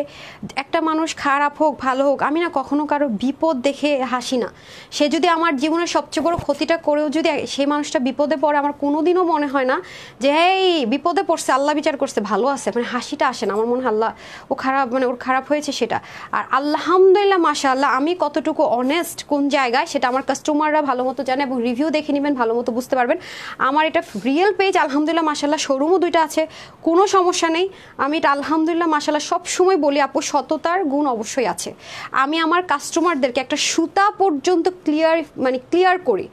একটা মানুষ খারাপ হোক ভালো হোক, আমি না কখনো কারো বিপদ দেখে হাসি না। সে যদি আমার জীবনের সবচেয়ে বড় ক্ষতিটা করেও যদি সেই মানুষটা বিপদে পড়ে, আমার কোনোদিনও মনে হয় না যে এই বিপদে পড়ছে আল্লাহ বিচার করছে ভালো আছে, মানে হাসিটা আসে না। আমার মনে হয় আল্লাহ ও খারাপ, মানে ওর খারাপ হয়েছে সেটা। আর আলহামদুলিল্লাহ মাশাআল্লাহ আমি কতটুকু অনেস্ট কোন জায়গায় সেটা আমার কাস্টমাররা ভালো মতো জানে, এবং রিভিউ দেখে নেবেন ভালো মতো বুঝতে পারবেন। আমার এটা রিয়েল পেজ আলহামদুলিল্লাহ মাশাআল্লাহ, শোরুমও 2টা আছে, কোনো সমস্যা নেই। আমি এটা আলহামদুলিল্লাহ মাশাআল্লাহ সবসময় বলি আপু, সততার গুণ অবশ্যই আছে। আমি আমার কাস্টমারদেরকে একটা সুতা পর্যন্ত ক্লিয়ার করি।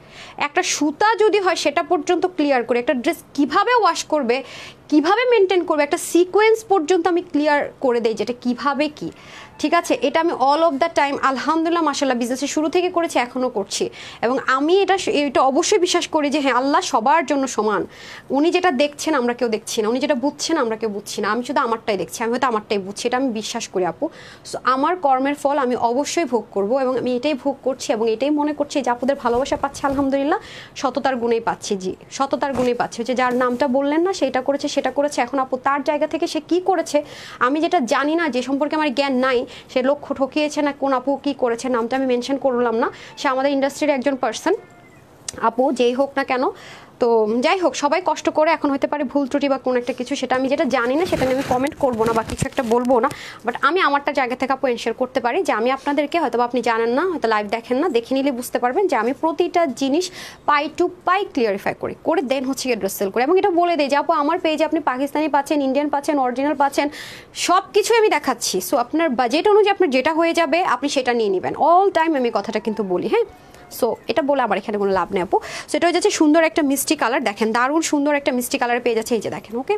একটা সুতা যদি হয় সেটা পর্যন্ত ক্লিয়ার করি। একটা ড্রেস কিভাবে ওয়াশ করবে, কিভাবে মেনটেন করবে, একটা সিকোয়েন্স পর্যন্ত আমি ক্লিয়ার করে দেই, যেটা কিভাবে কি। ঠিক আছে, এটা আমি অল অফ দ্য টাইম আলহামদুলিল্লাহ মাশাআল্লাহ বিজনেসের শুরু থেকে করেছি, এখনও করছি। এবং আমি এটা অবশ্যই বিশ্বাস করি যে হ্যাঁ, আল্লাহ সবার জন্য সমান। উনি যেটা দেখছেন আমরা কেউ দেখছি না, উনি যেটা বুঝছেন আমরা কেউ বুঝছি না, আমি শুধু আমারটাই দেখছি, আমি হয়তো আমারটাই বুঝছি, এটা আমি বিশ্বাস করি আপু। সো আমার কর্মের ফল আমি অবশ্যই ভোগ করব, এবং আমি এটাই ভোগ করছি এবং এটাই মনে করছি যে আপুদের ভালোবাসা পাচ্ছি আলহামদুলিল্লাহ, সততার গুণেই পাচ্ছি। জি, সততার গুণেই পাচ্ছি। যে যার নামটা বললেন না, সেটা করেছে সেটা করেছে, এখন আপু তার জায়গা থেকে সে কি করেছে আমি যেটা জানি না, যে সম্পর্কে আমার জ্ঞান নাই, সে লক্ষ্য ঠকিয়েছে না কোন আপু কি করেছে, নামটা আমি মেনশন করলাম না, সে আমাদের ইন্ডাস্ট্রির একজন পার্সন আপু, যেই হোক না কেন। তো যাই হোক, সবাই কষ্ট করে, এখন হতে পারে ভুল ত্রুটি বা কোনো একটা কিছু, সেটা আমি যেটা জানি না সেটা আমি কমেন্ট করবো না বা কিছু একটা বলবো না, বাট আমি আমারটা জায়গা থেকে আপু এনশিওর করতে পারি যে আমি আপনাদেরকে, হয়তো আপনি জানেন না, হয়তো লাইভ দেখেন না, দেখে নিলে বুঝতে পারবেন যে আমি প্রতিটা জিনিস পাই টু পাই ক্লিয়ারিফাই করে দেন হচ্ছে গিয়ে ড্রেস সেল করি। এবং এটা বলে দিই যে আপু আমার পেজে আপনি পাকিস্তানি পাচ্ছেন, ইন্ডিয়ান পাচ্ছেন, অরিজিনাল পাচ্ছেন, সব কিছুই আমি দেখাচ্ছি। সো আপনার বাজেট অনুযায়ী আপনার যেটা হয়ে যাবে আপনি সেটা নিয়ে নেবেন, অল টাইম আমি কথাটা কিন্তু বলি। হ্যাঁ, সো এটা বলে আমার এখানে কোনো লাভ নেই আপু। সো এটা হয়ে যাচ্ছে সুন্দর একটা মিষ্টি কালার, দেখেন দারুণ সুন্দর একটা মিষ্টি কালার পেয়ে যাচ্ছে, এই যে দেখেন। ওকে,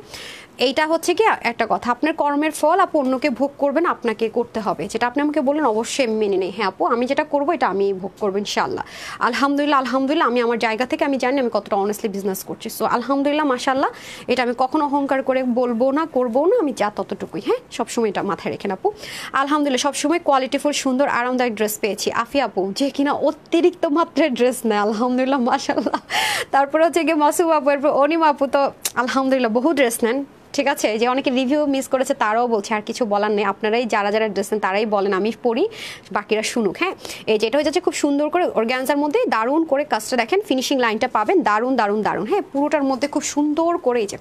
এইটা হচ্ছে কি একটা কথা, আপনার কর্মের ফল আপু অন্যকে ভোগ করবেন, আপনাকে করতে হবে। যেটা আপনি আমাকে বললেন অবশ্যই মেনে নেই। হ্যাঁ আপু, আমি যেটা করবো এটা আমি ভোগ করবো ইনশাআল্লাহ। আলহামদুলিল্লাহ আলহামদুলিল্লাহ, আমি আমার জায়গা থেকে আমি জানি আমি কতটা অনেস্টলি বিজনেস করছি। সো আলহামদুলিল্লাহ মাশাআল্লাহ, এটা আমি কখনো অহংকার করে বলবো না, করবো না, আমি যা ততটুকুই। হ্যাঁ, সবসময় এটা মাথায় রেখেন আপু। আলহামদুলিল্লাহ সবসময় কোয়ালিটিফুল সুন্দর আরামদায়ক ড্রেস পেয়েছি। আফিয়া আপু, যে কিনা অতিরিক্ত মাত্রায় ড্রেস নেয় আলহামদুলিল্লাহ মাশাআল্লাহ। তারপরে হচ্ছে গিয়ে মাসুম আপু, এরপর অনিম আপু, তো আলহামদুলিল্লাহ বহু ড্রেস নেন। ঠিক আছে, যে অনেকে রিভিউ মিস করেছে তারাও বলছে, আর কিছু বলার নেই, আপনারাই যারা যারা ড্রেস নেন তারাই বলেন, আমি পড়ি বাকিরা শুনুক। হ্যাঁ, এই যেটা হয়ে যাচ্ছে খুব সুন্দর করে অর্গানজার মধ্যে দারুণ করে কাজটা দেখেন, ফিনিশিং লাইনটা পাবেন দারুণ দারুণ দারুণ। হ্যাঁ, পুরোটার মধ্যে খুব সুন্দর করে, এই যে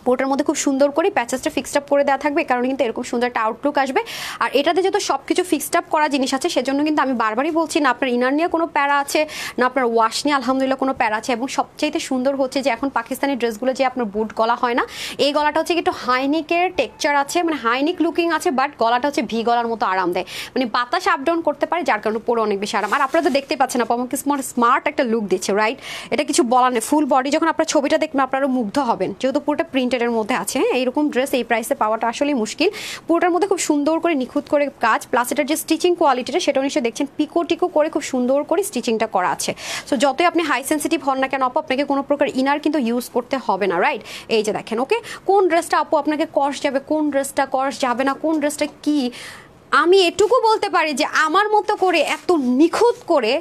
পুরোটার মধ্যে খুব সুন্দর করে প্যাচেসটা ফিক্সড আপ করে দেওয়া থাকবে, কারণ কিন্তু এরকম সুন্দর একটা আউটলুক আসবে। আর এটাতে যত সব কিছু ফিক্সড আপ করা জিনিস আছে, সেজন্য কিন্তু আমি বারবারই বলছি না আপনার ইনার নিয়ে কোনো প্যারা আছে, না আপনার ওয়াশ নিয়ে আলহামদুলিল্লাহ কোনো প্যারা আছে। এবং সবচাইতে সুন্দর হচ্ছে যে এখন পাকিস্তানি ড্রেসগুলো যে আপনার বুট গলা হয় না, এই গলাটা হচ্ছে একটু হাইনিকের টেক্সচার আছে, মানে হাইনিক লুকিং আছে, বাট গলাটা হচ্ছে ভি গলার মতো আরাম দেয়, মানে বাতাস আপ ডাউন করতে পারে, যার কারণে পরে অনেক বেশি আরাম। আর আপনারা তো দেখতে পাচ্ছেন আপু আমাকে স্মার্ট একটা লুক দিচ্ছে, রাইট? এটা কিছু বলার নেই, ফুল বডি যখন আপনার ছবিটা দেখবেন আপনারা মুগ্ধ হবেন, যেহেতু পুরোটা প্রিন্টেডের মধ্যে আছে। হ্যাঁ, এইরকম ড্রেস এই প্রাইসে পাওয়াটা আসলেই মুশকিল। পুরোটার মধ্যে খুব সুন্দর করে নিখুঁত করে কাজ, প্লাস এটার যে স্টিচিং কোয়ালিটিটা সেটাও নিশ্চয়ই দেখছেন, পিকো টিকো করে খুব সুন্দর করে স্টিচিংটা করা আছে। সো যতই আপনি হাই সেন্সিটিভ হন না কেন আপু, আপনাকে কোনো প্রকার ইনার কিন্তু ইউজ করতে হবে না, রাইট? এই যে দেখেন। ওকে, কোন ড্রেসটা আপু আপনাকে কস্ট যাবে, কোন ড্রেসটা কস্ট যাবে না, কোন ড্রেসটা কি, আমি এটুকু বলতে পারি যে আমার মতো করে এত নিখুঁত করে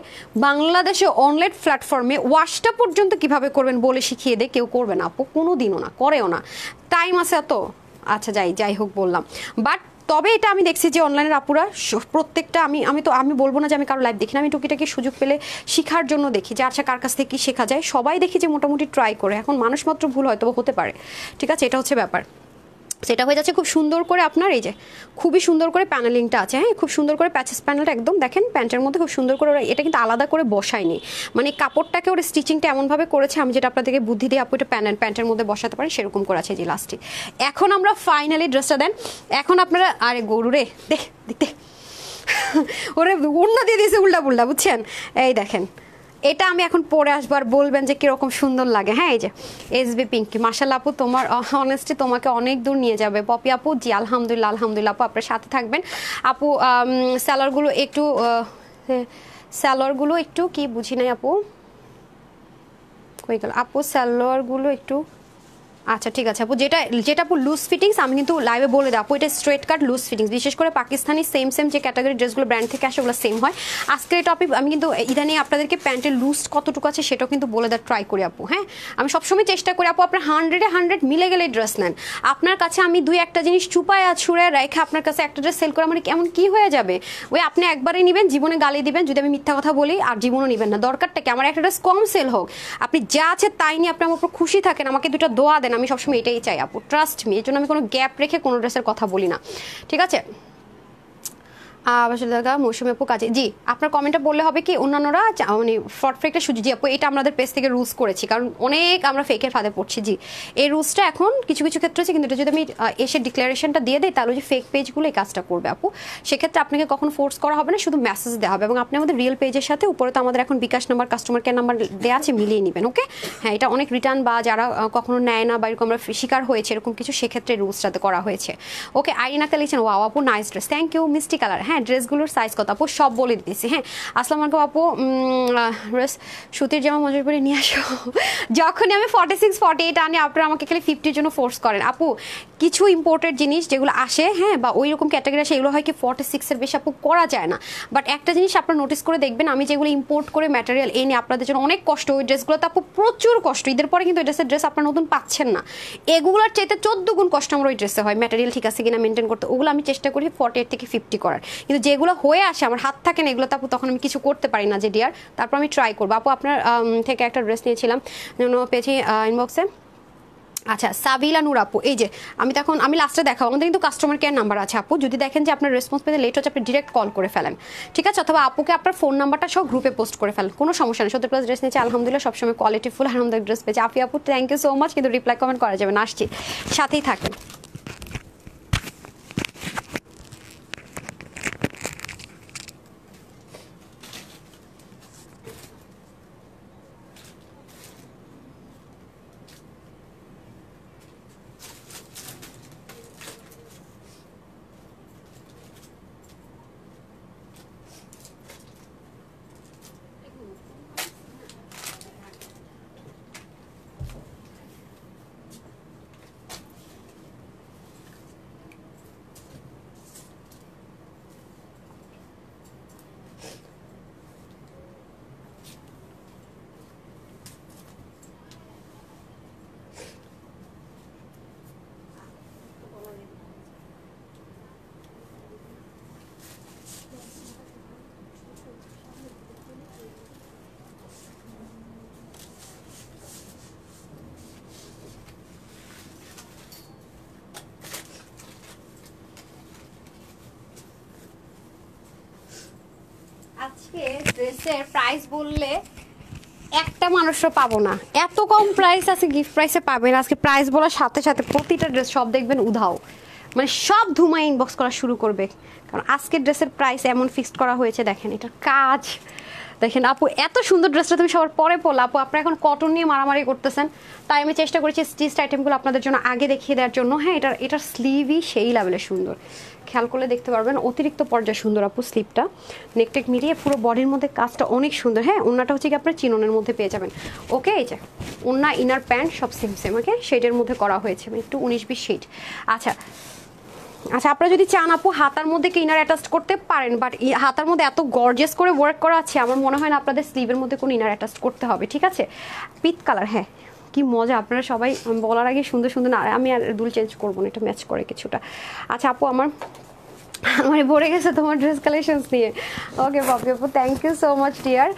বাংলাদেশে অনলাইন প্ল্যাটফর্মে ওয়াশটা পর্যন্ত কিভাবে করবেন বলে শিখিয়ে দেয় কেউ করবে না আপু, কোনো দিনও না, করেও না। টাইম আছে এত, আচ্ছা যাই হোক বললাম। বাট তবে এটা আমি দেখছি যে অনলাইনের আপুরা প্রত্যেকটা, আমি বলবো না যে আমি কারো লাইভ দেখি না, আমি টুকিটাকি সুযোগ পেলে শেখার জন্য দেখি যে আচ্ছা কার কাছ থেকে কি শেখা যায়, সবাই দেখি যে মোটামুটি ট্রাই করে। এখন মানুষ মাত্র ভুল হয়তো হতে পারে, ঠিক আছে, এটা হচ্ছে ব্যাপার। সেটা হয়ে যাচ্ছে খুব সুন্দর করে আপনার, এই যে খুবই সুন্দর করে প্যানেলিংটা আছে। হ্যাঁ, খুব সুন্দর করে প্যাচেস প্যানেলটা একদম দেখেন, প্যান্টের মধ্যে খুব সুন্দর করে, এটা কিন্তু আলাদা করে বসায়নি, মানে কাপড়টাকে ওর স্টিচিংটা এমনভাবে করেছে, আমি যেটা আপনাদেরকে বুদ্ধি দিয়ে আপু এটা প্যান্টের মধ্যে বসাতে পারেন সেরকম করে আছে যে লাস্টে। এখন আমরা ফাইনালি ড্রেসটা দেন, এখন আপনারা, আরে গরু রে দেখতে ওরে অন্য দিয়ে দিয়েছে উল্টা পুল্টা, বুঝছেন? এই দেখেন, এটা আমি এখন পরে আসবার বলবেন যে কিরকম সুন্দর লাগে। হ্যাঁ এই যে এসবি পিঙ্কি, মাশাআল্লাহ আপু তোমার অনেস্টি তোমাকে অনেক দূর নিয়ে যাবে। পপি আপু জি আলহামদুলিল্লাহ আলহামদুলিল্লাহ আপু, আপনার সাথে থাকবেন আপু। স্যালোয়ারগুলো একটু কি বুঝি নাই আপু, কই গেল আপু স্যালোয়ারগুলো একটু, আচ্ছা ঠিক আছে আপু, যেটা যেটা আপু লুজ ফিটিংস আমি কিন্তু লাইভে বলে দেবো আপু, এটা স্ট্রেট কাট লুজ ফিটিংস, বিশেষ করে পাকিস্তানি সেম যে ক্যাটাগরি ড্রেসগুলো ব্র্যান্ড থেকে আসে ওগুলো সেম হয়। আজকের এই টপিক আমি কিন্তু ইদানিং আপনাদেরকে প্যান্টের লুজ কতটুকু আছে সেটাও কিন্তু বলে দেওয়ার ট্রাই করি আপু। হ্যাঁ আমি সবসময় চেষ্টা করি আপু আপনার 100-এ 100 মিলে গেলে ড্রেস নেন। আপনার কাছে আমি 2-একটা জিনিস চুপায় ছুঁড়ে রেখে আপনার কাছে একটা ড্রেস সেল করে আমার কেমন কি হয়ে যাবে, ওই আপনি একবারই নেবেন জীবনে গালি দিবেন যদি আমি মিথ্যা কথা বলি, আর জীবনও নেবেন না। দরকারটা কি আমার একটা ড্রেস কম সেল হোক, আপনি যা আছে তাই নিয়ে আপনি আমার উপর খুশি থাকেন, আমাকে দুটো দোয়া দেন, আমি সবসময় এটাই চাই আপু, ট্রাস্ট মি। এর জন্য আমি কোনো গ্যাপ রেখে কোনো ড্রেসের কথা বলি না, ঠিক আছে। মৌসুমী আপু কাজে জি আপনার কমেন্টটা বললে হবে কি অন্যান্যরা মানে ফ্রড ফেকটা সুজি জি আপু, এটা আমাদের পেজ থেকে রুলস করেছি কারণ অনেক আমরা ফেকের ফাঁদে পড়ছি। জি এই রুলসটা এখন কিছু কিছু ক্ষেত্রে আছে, কিন্তু এটা যদি আমি এসে ডিক্লারেশনটা দিয়ে দিই তাহলে যে ফেক পেজগুলো এই কাজটা করবে আপু, সেক্ষেত্রে আপনাকে কখনো ফোর্স করা হবে না, শুধু মেসেজ দেওয়া হবে এবং আপনি আমাদের রিয়েল পেজের সাথে উপরে তো আমাদের এখন বিকাশ নাম্বার কাস্টমার কেয়ার নাম্বার দেওয়া আছে, মিলিয়ে নেবেন। ওকে হ্যাঁ এটা অনেক রিটার্ন বা যারা কখনো নেয় না বা এরকম আমরা শিকার হয়েছে এরকম কিছু, সেক্ষেত্রে রুলসটাতে করা হয়েছে। ওকে আইরিনাকা লিখছেন ওয়াও আপু নাইস ড্রেস, থ্যাংক ইউ। মিষ্টি কালার, হ্যাঁ ড্রেসগুলোর সাইজ কত আপু সব বলে দিতেছি। হ্যাঁ আসসালামু আলাইকুম আপু, ড্রেস সুতির জামা মজুর করে নিয়ে আসো। যখনই আমি 46-48 আনি আপনারা আমাকে খালি 50-র জন্য ফোর্স করেন আপু। কিছু ইম্পোর্টেড জিনিস যেগুলো আসে হ্যাঁ বা ওই রকম ক্যাটাগরি আসে এগুলো হয় কি 46-এর বেশি আপু করা যায় না। বাট একটা জিনিস আপনারা নোটিস করে দেখবেন, আমি যেগুলো ইম্পোর্ট করে ম্যাটেরিয়াল এনে আপনাদের জন্য অনেক কষ্ট, ওই ড্রেসগুলোতে আপু প্রচুর কষ্ট, ঈদের পরে কিন্তু ওই ড্রেসের ড্রেস আপনারা নতুন পাচ্ছেন না, এগুলোর চাইতে 14 গুণ কষ্ট আমার ওই ড্রেসে হয়, ম্যাটেরিয়াল ঠিক আছে কিনা মেনটেন করতে, ওগুলো আমি চেষ্টা করি 48 থেকে 50 করার, কিন্তু যেগুলো হয়ে আসে আমার হাত থাকে না এগুলো আপু তখন আমি কিছু করতে পারি না যে ডিয়ার, তারপর আমি ট্রাই করবো আপু। আপনার থেকে একটা ড্রেস নিয়েছিলাম পেয়েছি ইনবক্সে। আচ্ছা সাবিলা নূর আপু, এই যে আমি লাস্টে দেখাবো, আমাদের কিন্তু কাস্টমার কেয়ার নাম্বার আছে আপু, যদি দেখেন যে আপনার রেসপন্স পেতে লেট হচ্ছে আপনি ডিরেক্ট কল করে ফেলেন, ঠিক আছে, অথবা আপুকে আপনার ফোন নাম্বারটা সব গ্রুপে পোস্ট করে ফেলেন, কোনো সমস্যা নেই। 70+ ড্রেস নিয়েছে আলহামদুলিল্লাহ, সবসময় কোয়ালিটি ফুল আলহামদুলিল্লাহ ড্রেস পেয়েছে। আফি আপু থ্যাংক ইউ সো মাচ, কিন্তু রিপ্লাই কমেন্ট করা যাবে না, আসছি সাথেই থাকেন। আজকে ড্রেসের প্রাইস বললে একটা মানুষও পাবো না, এত কম প্রাইস আছে গিফট প্রাইসে পাবেন। আজকে প্রাইস বলার সাথে সাথে প্রতিটা ড্রেস সব দেখবেন উধাও, মানে সব ধুমা ইনবক্স করা শুরু করবে, কারণ আজকের ড্রেসের প্রাইস এমন ফিক্সড করা হয়েছে। দেখেন এটার কাজ দেখেন আপু, এত সুন্দর ড্রেসটা তুমি সবার পরে পড়লো আপু, আপনারা এখন কটন নিয়ে মারামারি করতেছেন, তাই আমি চেষ্টা করেছি স্টিচড আইটেমগুলো আপনাদের জন্য আগে দেখিয়ে দেওয়ার জন্য। হ্যাঁ এটার স্লিভই সেই লেভেলের সুন্দর, খেয়াল করলে দেখতে পারবেন অতিরিক্ত পর্যায়ে সুন্দর আপু স্লিভটা, নেকটেক মিলিয়ে পুরো বডির মধ্যে কাজটা অনেক সুন্দর। হ্যাঁ ওন্নাটা হচ্ছে কি আপনার চিননের মধ্যে পেয়ে যাবেন। ওকে এই যে ওন্না ইনার প্যান্ট সব সেম ওকে শেডের মধ্যে করা হয়েছে, একটু 19-20 শেড। আচ্ছা আপনারা যদি চান আপু হাতার মধ্যে কি ইনার অ্যাটাচ করতে পারেন, বাট হাতার মধ্যে এত গর্জিয়াস করে ওয়ার্ক করা আছে আমার মনে হয় না আপনাদের স্লিভের মধ্যে কোনো ইনার অ্যাটাচ করতে হবে, ঠিক আছে। পিট কালার, হ্যাঁ কি মজা, আপনারা সবাই বলার আগে সুন্দর সুন্দর না, আমি আর দুল চেঞ্জ করবো না, এটা ম্যাচ করে কিছুটা। আচ্ছা আপু আমার ভরে গেছে তোমার ড্রেস কালেকশনস নিয়ে। ওকে বাপি আপু thank you so much dear.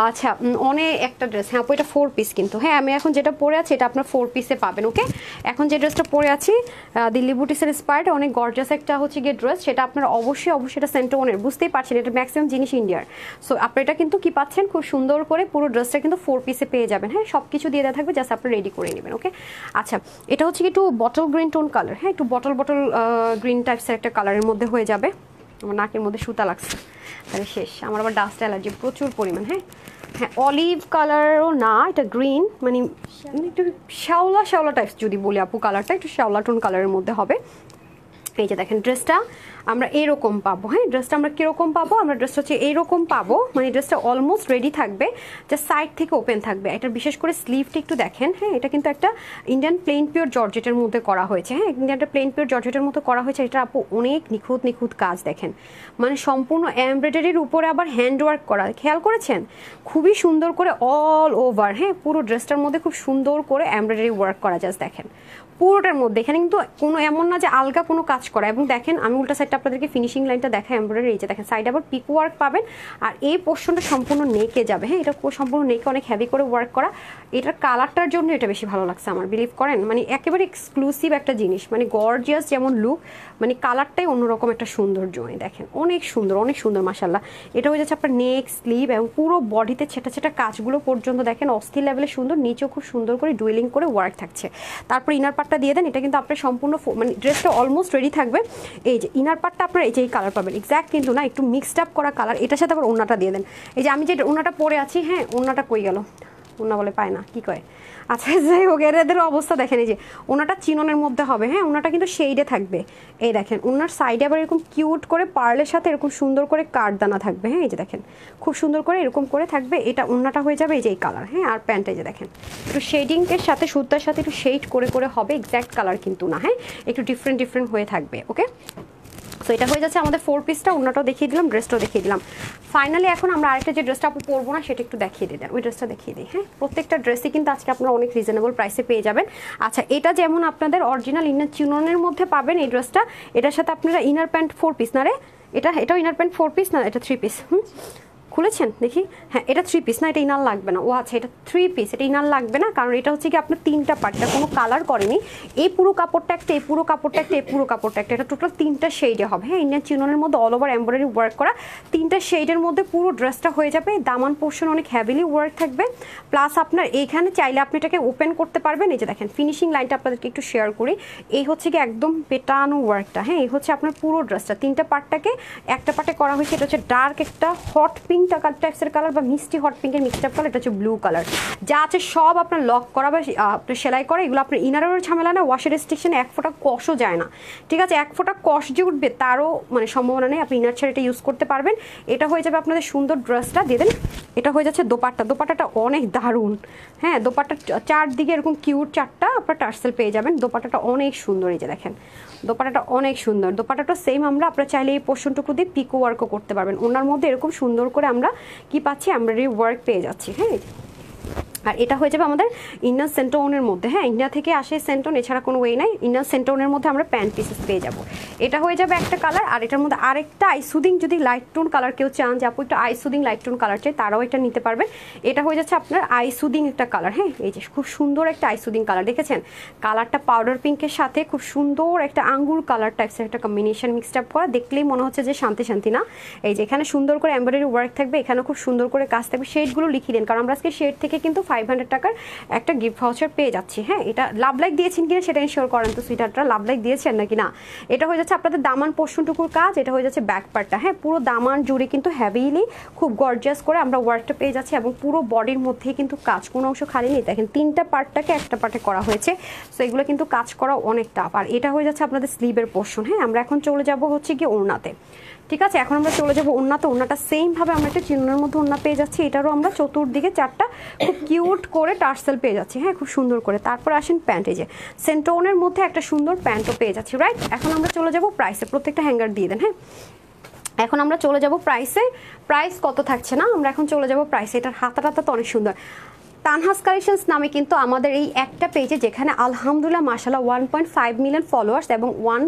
আচ্ছা অনেক একটা ড্রেস, হ্যাঁ আপু এটা 4 পিস কিন্তু, হ্যাঁ আমি এখন যেটা পরে আছি এটা আপনার 4 পিসে পাবেন। ওকে এখন যে ড্রেসটা পরে আছি দিল্লি বুটিক্সের ইন্সপায়ার্ড অনেক গর্জাস একটা হচ্ছে গিয়ে ড্রেস, সেটা আপনার অবশ্যই এটা সেন্টোনের, বুঝতেই পারছেন এটা ম্যাক্সিমাম জিনিস ইন্ডিয়ার। সো আপনি এটা কিন্তু কি পাচ্ছেন খুব সুন্দর করে পুরো ড্রেসটা কিন্তু 4 পিসে পেয়ে যাবেন। হ্যাঁ সব কিছু দিয়ে দেওয়া থাকবে, জাস্ট আপনি রেডি করে নেবেন। ওকে আচ্ছা এটা হচ্ছে কি একটু বটল গ্রিন টোন কালার, হ্যাঁ একটু বটল গ্রিন টাইপসের একটা কালারের মধ্যে হয়ে যাবে। আমার নাকের মধ্যে সুতা লাগছে, তাহলে শেষ। আমার আবার ডাস্ট অ্যালার্জি প্রচুর পরিমাণ। হ্যাঁ হ্যাঁ, অলিভ কালারও না, এটা গ্রিন, মানে একটু শ্যাওলা শ্যাওলা টাইপস যদি বলি আপু, কালারটা একটু শ্যাওলা টোন কালারের মধ্যে হবে। এই যে দেখেন ড্রেসটা আমরা এরকম পাবো। হ্যাঁ, ড্রেসটা আমরা কীরকম পাবো, আমরা ড্রেসটা হচ্ছে এইরকম পাবো, মানে ড্রেসটা অলমোস্ট রেডি থাকবে, যা সাইড থেকে ওপেন থাকবে। এটার বিশেষ করে স্লিভটা একটু দেখেন। হ্যাঁ, এটা কিন্তু একটা ইন্ডিয়ান প্লেন পিওর জর্জেটের মধ্যে করা হয়েছে। হ্যাঁ, ইন্ডিয়ানটা প্লেন পিওর জর্জেটের মধ্যে করা হয়েছে। এটা আপু অনেক নিখুঁত নিখুঁত কাজ দেখেন, মানে সম্পূর্ণ এমব্রয়ডারির উপরে আবার হ্যান্ডওয়ার্ক করা, খেয়াল করেছেন? খুবই সুন্দর করে অল ওভার। হ্যাঁ, পুরো ড্রেসটার মধ্যে খুব সুন্দর করে এমব্রয়ডারি ওয়ার্ক করা, জাস্ট দেখেন পুরোটার মধ্যে। এখানে কিন্তু কোনো এমন না যে আলগা কোনো কাজ করা। এবং দেখেন আমি উল্টা সাইডটা আপনাদেরকে ফিনিশিং লাইনটা দেখাই এমব্রয়ডারি। এই যে দেখেন সাইডে আবার পিক ওয়ার্ক পাবেন, আর এই পোর্শনটা সম্পূর্ণ নেকে যাবে। হ্যাঁ, এটা সম্পূর্ণ নেকে অনেক হেভি করে ওয়ার্ক করা। এটার কালারটার জন্য এটা বেশি ভালো লাগছে আমার, বিলিভ করেন। মানে একেবারে এক্সক্লুসিভ একটা জিনিস, মানে গর্জিয়াস যেমন লুক, মানে কালারটাই অন্যরকম একটা সৌন্দর্য। দেখেন অনেক সুন্দর, অনেক সুন্দর মাশাআল্লাহ। এটা হয়ে যাচ্ছে আপনার নেক, স্লিভ এবং পুরো বডিতে ছেটা ছেটা কাজগুলো পর্যন্ত দেখেন অস্থির লেভেলে সুন্দর। নিচেও খুব সুন্দর করে ডুয়েলিং করে ওয়ার্ক থাকছে। তারপর ইনার পার্টটা দিয়ে দেন। এটা কিন্তু আপনার সম্পূর্ণ মানে ড্রেসটা অলমোস্ট রেডি থাকবে। এই যে ইনার পার্টটা আপনার এই যে এই কালার পাবেন, এক্স্যাক্ট কিন্তু না, একটু মিক্সড আপ করা কালার। এটার সাথে আবার ওড়নাটা দিয়ে দেন। এই যে আমি যে ওড়নাটা পরে আছি, হ্যাঁ ওড়নাটা কই গেল, ওড়না বলে পায় না, কি কয়, আচ্ছা যাই হোক, এদের অবস্থা দেখেন। এই যে ওনাটা চিননের মধ্যে হবে। হ্যাঁ, ওনাটা কিন্তু শেডে থাকবে। এই দেখেন ওনার সাইডে আবার এরকম কিউট করে পার্লের সাথে এরকম সুন্দর করে কাঠদানা থাকবে। হ্যাঁ, এই যে দেখেন খুব সুন্দর করে এরকম করে থাকবে। এটা ওনাটা হয়ে যাবে এই যে এই কালার। হ্যাঁ, আর প্যান্ট এই যে দেখেন একটু শেডিংয়ের সাথে সুতার সাথে একটু শেড করে করে হবে, এক্স্যাক্ট কালার কিন্তু না। হ্যাঁ, একটু ডিফারেন্ট ডিফারেন্ট হয়ে থাকবে। ওকে, সো এটা হয়ে যাচ্ছে আমাদের 4 পিসটা। ওনাটাও দেখিয়ে দিলাম, ড্রেসটাও দেখিয়ে দিলাম। ফাইনালি এখন আমরা আরেকটা যে ড্রেসটা আপু পরবো না সেটা একটু দেখিয়ে দিই, ওই ড্রেসটা দেখিয়ে দিই। হ্যাঁ, প্রত্যেকটা ড্রেসই কিন্তু আজকে আপনারা অনেক রিজনেবল প্রাইসে পেয়ে যাবেন। আচ্ছা, এটা যেমন আপনাদের অরিজিনাল ইনার চিননের মধ্যে পাবেন এই ড্রেসটা। এটার সাথে আপনারা ইনার প্যান্ট 4 পিস না রে, এটাও ইনার প্যান্ট 4 পিস না, এটা 3 পিস। খুলেছেন দেখি, হ্যাঁ এটা 3 পিস না, এটা ইনার লাগবে না। ও আচ্ছা, এটা 3 পিস, এটা ইনার লাগবে না, কারণ এটা হচ্ছে কি আপনার 3টা পার্টটা কোনো কালার করেনি। এই পুরো কাপড়টা একটা, এই পুরো কাপড়টা একটা, এই পুরো কাপড়টা একটা, এটা টোটাল 3টা শেডে হবে। হ্যাঁ, ইন্ডিয়ান চিননের মধ্যে অল ওভার এমব্রয়ডারি ওয়ার্ক করা 3টা শেডের মধ্যে পুরো ড্রেসটা হয়ে যাবে। দামান পোর্শন অনেক হ্যাভিলি ওয়ার্ক থাকবে, প্লাস আপনার এইখানে চাইলে আপনি এটাকে ওপেন করতে পারবেন। এই যে দেখেন ফিনিশিং লাইনটা আপনাদেরকে একটু শেয়ার করি। এই হচ্ছে কি একদম পেটানো ওয়ার্কটা। হ্যাঁ, এই হচ্ছে আপনার পুরো ড্রেসটা 3টা পার্টটাকে একটা পার্টে করা হয়েছে। এটা হচ্ছে ডার্ক একটা হট পিঙ্ক টাইপসের কালার বা মিষ্টি হট পিঙ্কের মিক্সড আপ কালার। এটা হচ্ছে ব্লু কালার। যা আছে সব আপনার লক করা বা আপনার সেলাই করা। এগুলো আপনার ইনারেরও ঝামেলা না, ওয়াশের রেস্ট্রিকশনে 1 ফোঁটা কষও যায় না। ঠিক আছে, 1 ফোঁটা কষ যে উঠবে তারও মানে সম্ভাবনা নেই। আপনি ইনার ছেড়ে এটা ইউজ করতে পারবেন। এটা হয়ে যাবে আপনাদের সুন্দর ড্রেসটা। দিয়ে দেন, এটা হয়ে যাচ্ছে দোপাট্টা। দোপাট্টাটা অনেক দারুণ। হ্যাঁ, দোপাট্টা চারদিকে এরকম কিউট 4টা আপনার টার্সেল পেয়ে যাবেন। দোপাট্টাটা অনেক সুন্দর। এই যে দেখেন দোপাট্টাটা অনেক সুন্দর। দোপাট্টাটা সেম আমরা আপনারা চাইলে এই পোর্শনটুকু দিয়ে পিকো ওয়ার্কও করতে পারবেন। ওনার মধ্যে এরকম সুন্দর করে আমরা কি পাচ্ছি, এমব্রয়ডারি ওয়ার্ক পেয়ে যাচ্ছি। হ্যাঁ, আর এটা হয়ে যাবে আমাদের ইন্ডিয়ান সেন্টোনের মধ্যে। হ্যাঁ, ইন্ডিয়া থেকে আসে সেন্টোন, এছাড়া কোনো ওয়ে নাই। ইন্ডিয়ান সেন্টোনের মধ্যে আমরা প্যান্ট পিসেস পেয়ে যাব। এটা হয়ে যাবে একটা কালার। আর এটার মধ্যে আরেকটা আইসুদিং, যদি লাইট টোন কালার কেউ চান যে আপু একটু আইসুদিং লাইট টোন কালার চাই, তারাও এটা নিতে পারবেন। এটা হয়ে যাচ্ছে আপনার আইসুদিং একটা কালার। হ্যাঁ, এই যে খুব সুন্দর একটা আইসুদিং কালার, দেখেছেন কালারটা পাউডার পিঙ্কের সাথে খুব সুন্দর একটা আঙ্গুর কালার টাইপসের একটা কম্বিনেশন মিক্সড আপ করা। দেখলেই মনে হচ্ছে যে শান্তি শান্তি না। এই যে এখানে সুন্দর করে এমব্রয়ডারি ওয়ার্ক থাকবে, এখানে খুব সুন্দর করে কাজ থাকবে। শেডগুলো লিখিয়ে দেন, কারণ আমরা আজকে শেড থেকে কিন্তু 500 টাকার একটা গিফট ভাউচার পেয়ে যাচ্ছি। হ্যাঁ, এটা লাভ লাইক দিয়েছেন কিনা সেটা ইনশিওর করেন তো সুইটারটা, লাভ লাইক দিয়েছেন নাকি না। এটা হয়ে যাচ্ছে আপনাদের দামান পোর্শনটুকুর কাজ। এটা হয়ে যাচ্ছে ব্যাক পার্টটা। হ্যাঁ, পুরো দামান জুড়ে কিন্তু হেভিলি খুব গর্জিয়াস করে আমরা ওয়ার্কটা পেয়ে যাচ্ছি, এবং পুরো বডির মধ্যেই কিন্তু কাজ, কোনো অংশ খালি নেই। দেখেন 3টা পার্টটাকে একটা পার্টে করা হয়েছে। সো এগুলো কিন্তু কাজ করা অনেক টাফ। আর এটা হয়ে যাচ্ছে আপনাদের স্লিভের পোর্শন। হ্যাঁ, আমরা এখন চলে যাব হচ্ছে কি ওড়নাতে। ঠিক আছে, এখন আমরা চলে যাবো ওড়নাতে। ওড়নাটা সেম ভাবে আমরা একটা চিহ্নের মধ্যে ওড়না পেয়ে যাচ্ছি। এটারও আমরা চতুর্দিকে 4টা খুব কিউট করে টার্সেল পেয়ে যাচ্ছি। হ্যাঁ, খুব সুন্দর করে। তারপর আসেন প্যান্ট। এই যে সেন্টোনের মধ্যে একটা সুন্দর প্যান্টও পেয়ে যাচ্ছি। রাইট, এখন আমরা চলে যাব প্রাইসে। প্রত্যেকটা হ্যাঙ্গার দিয়ে দেন। হ্যাঁ, এখন আমরা চলে যাব প্রাইসে। প্রাইস কত থাকছে না, আমরা এখন চলে যাব প্রাইসে। এটার হাতাটা তো অনেক সুন্দর। তানহাস কালেকশনস নামে কিন্তু আমাদের এই একটা পেজে, যেখানে আলহামদুলিল্লাহ মাশাআল্লাহ 1.5 মিলিয়ন ফলোয়ার্স এবং 1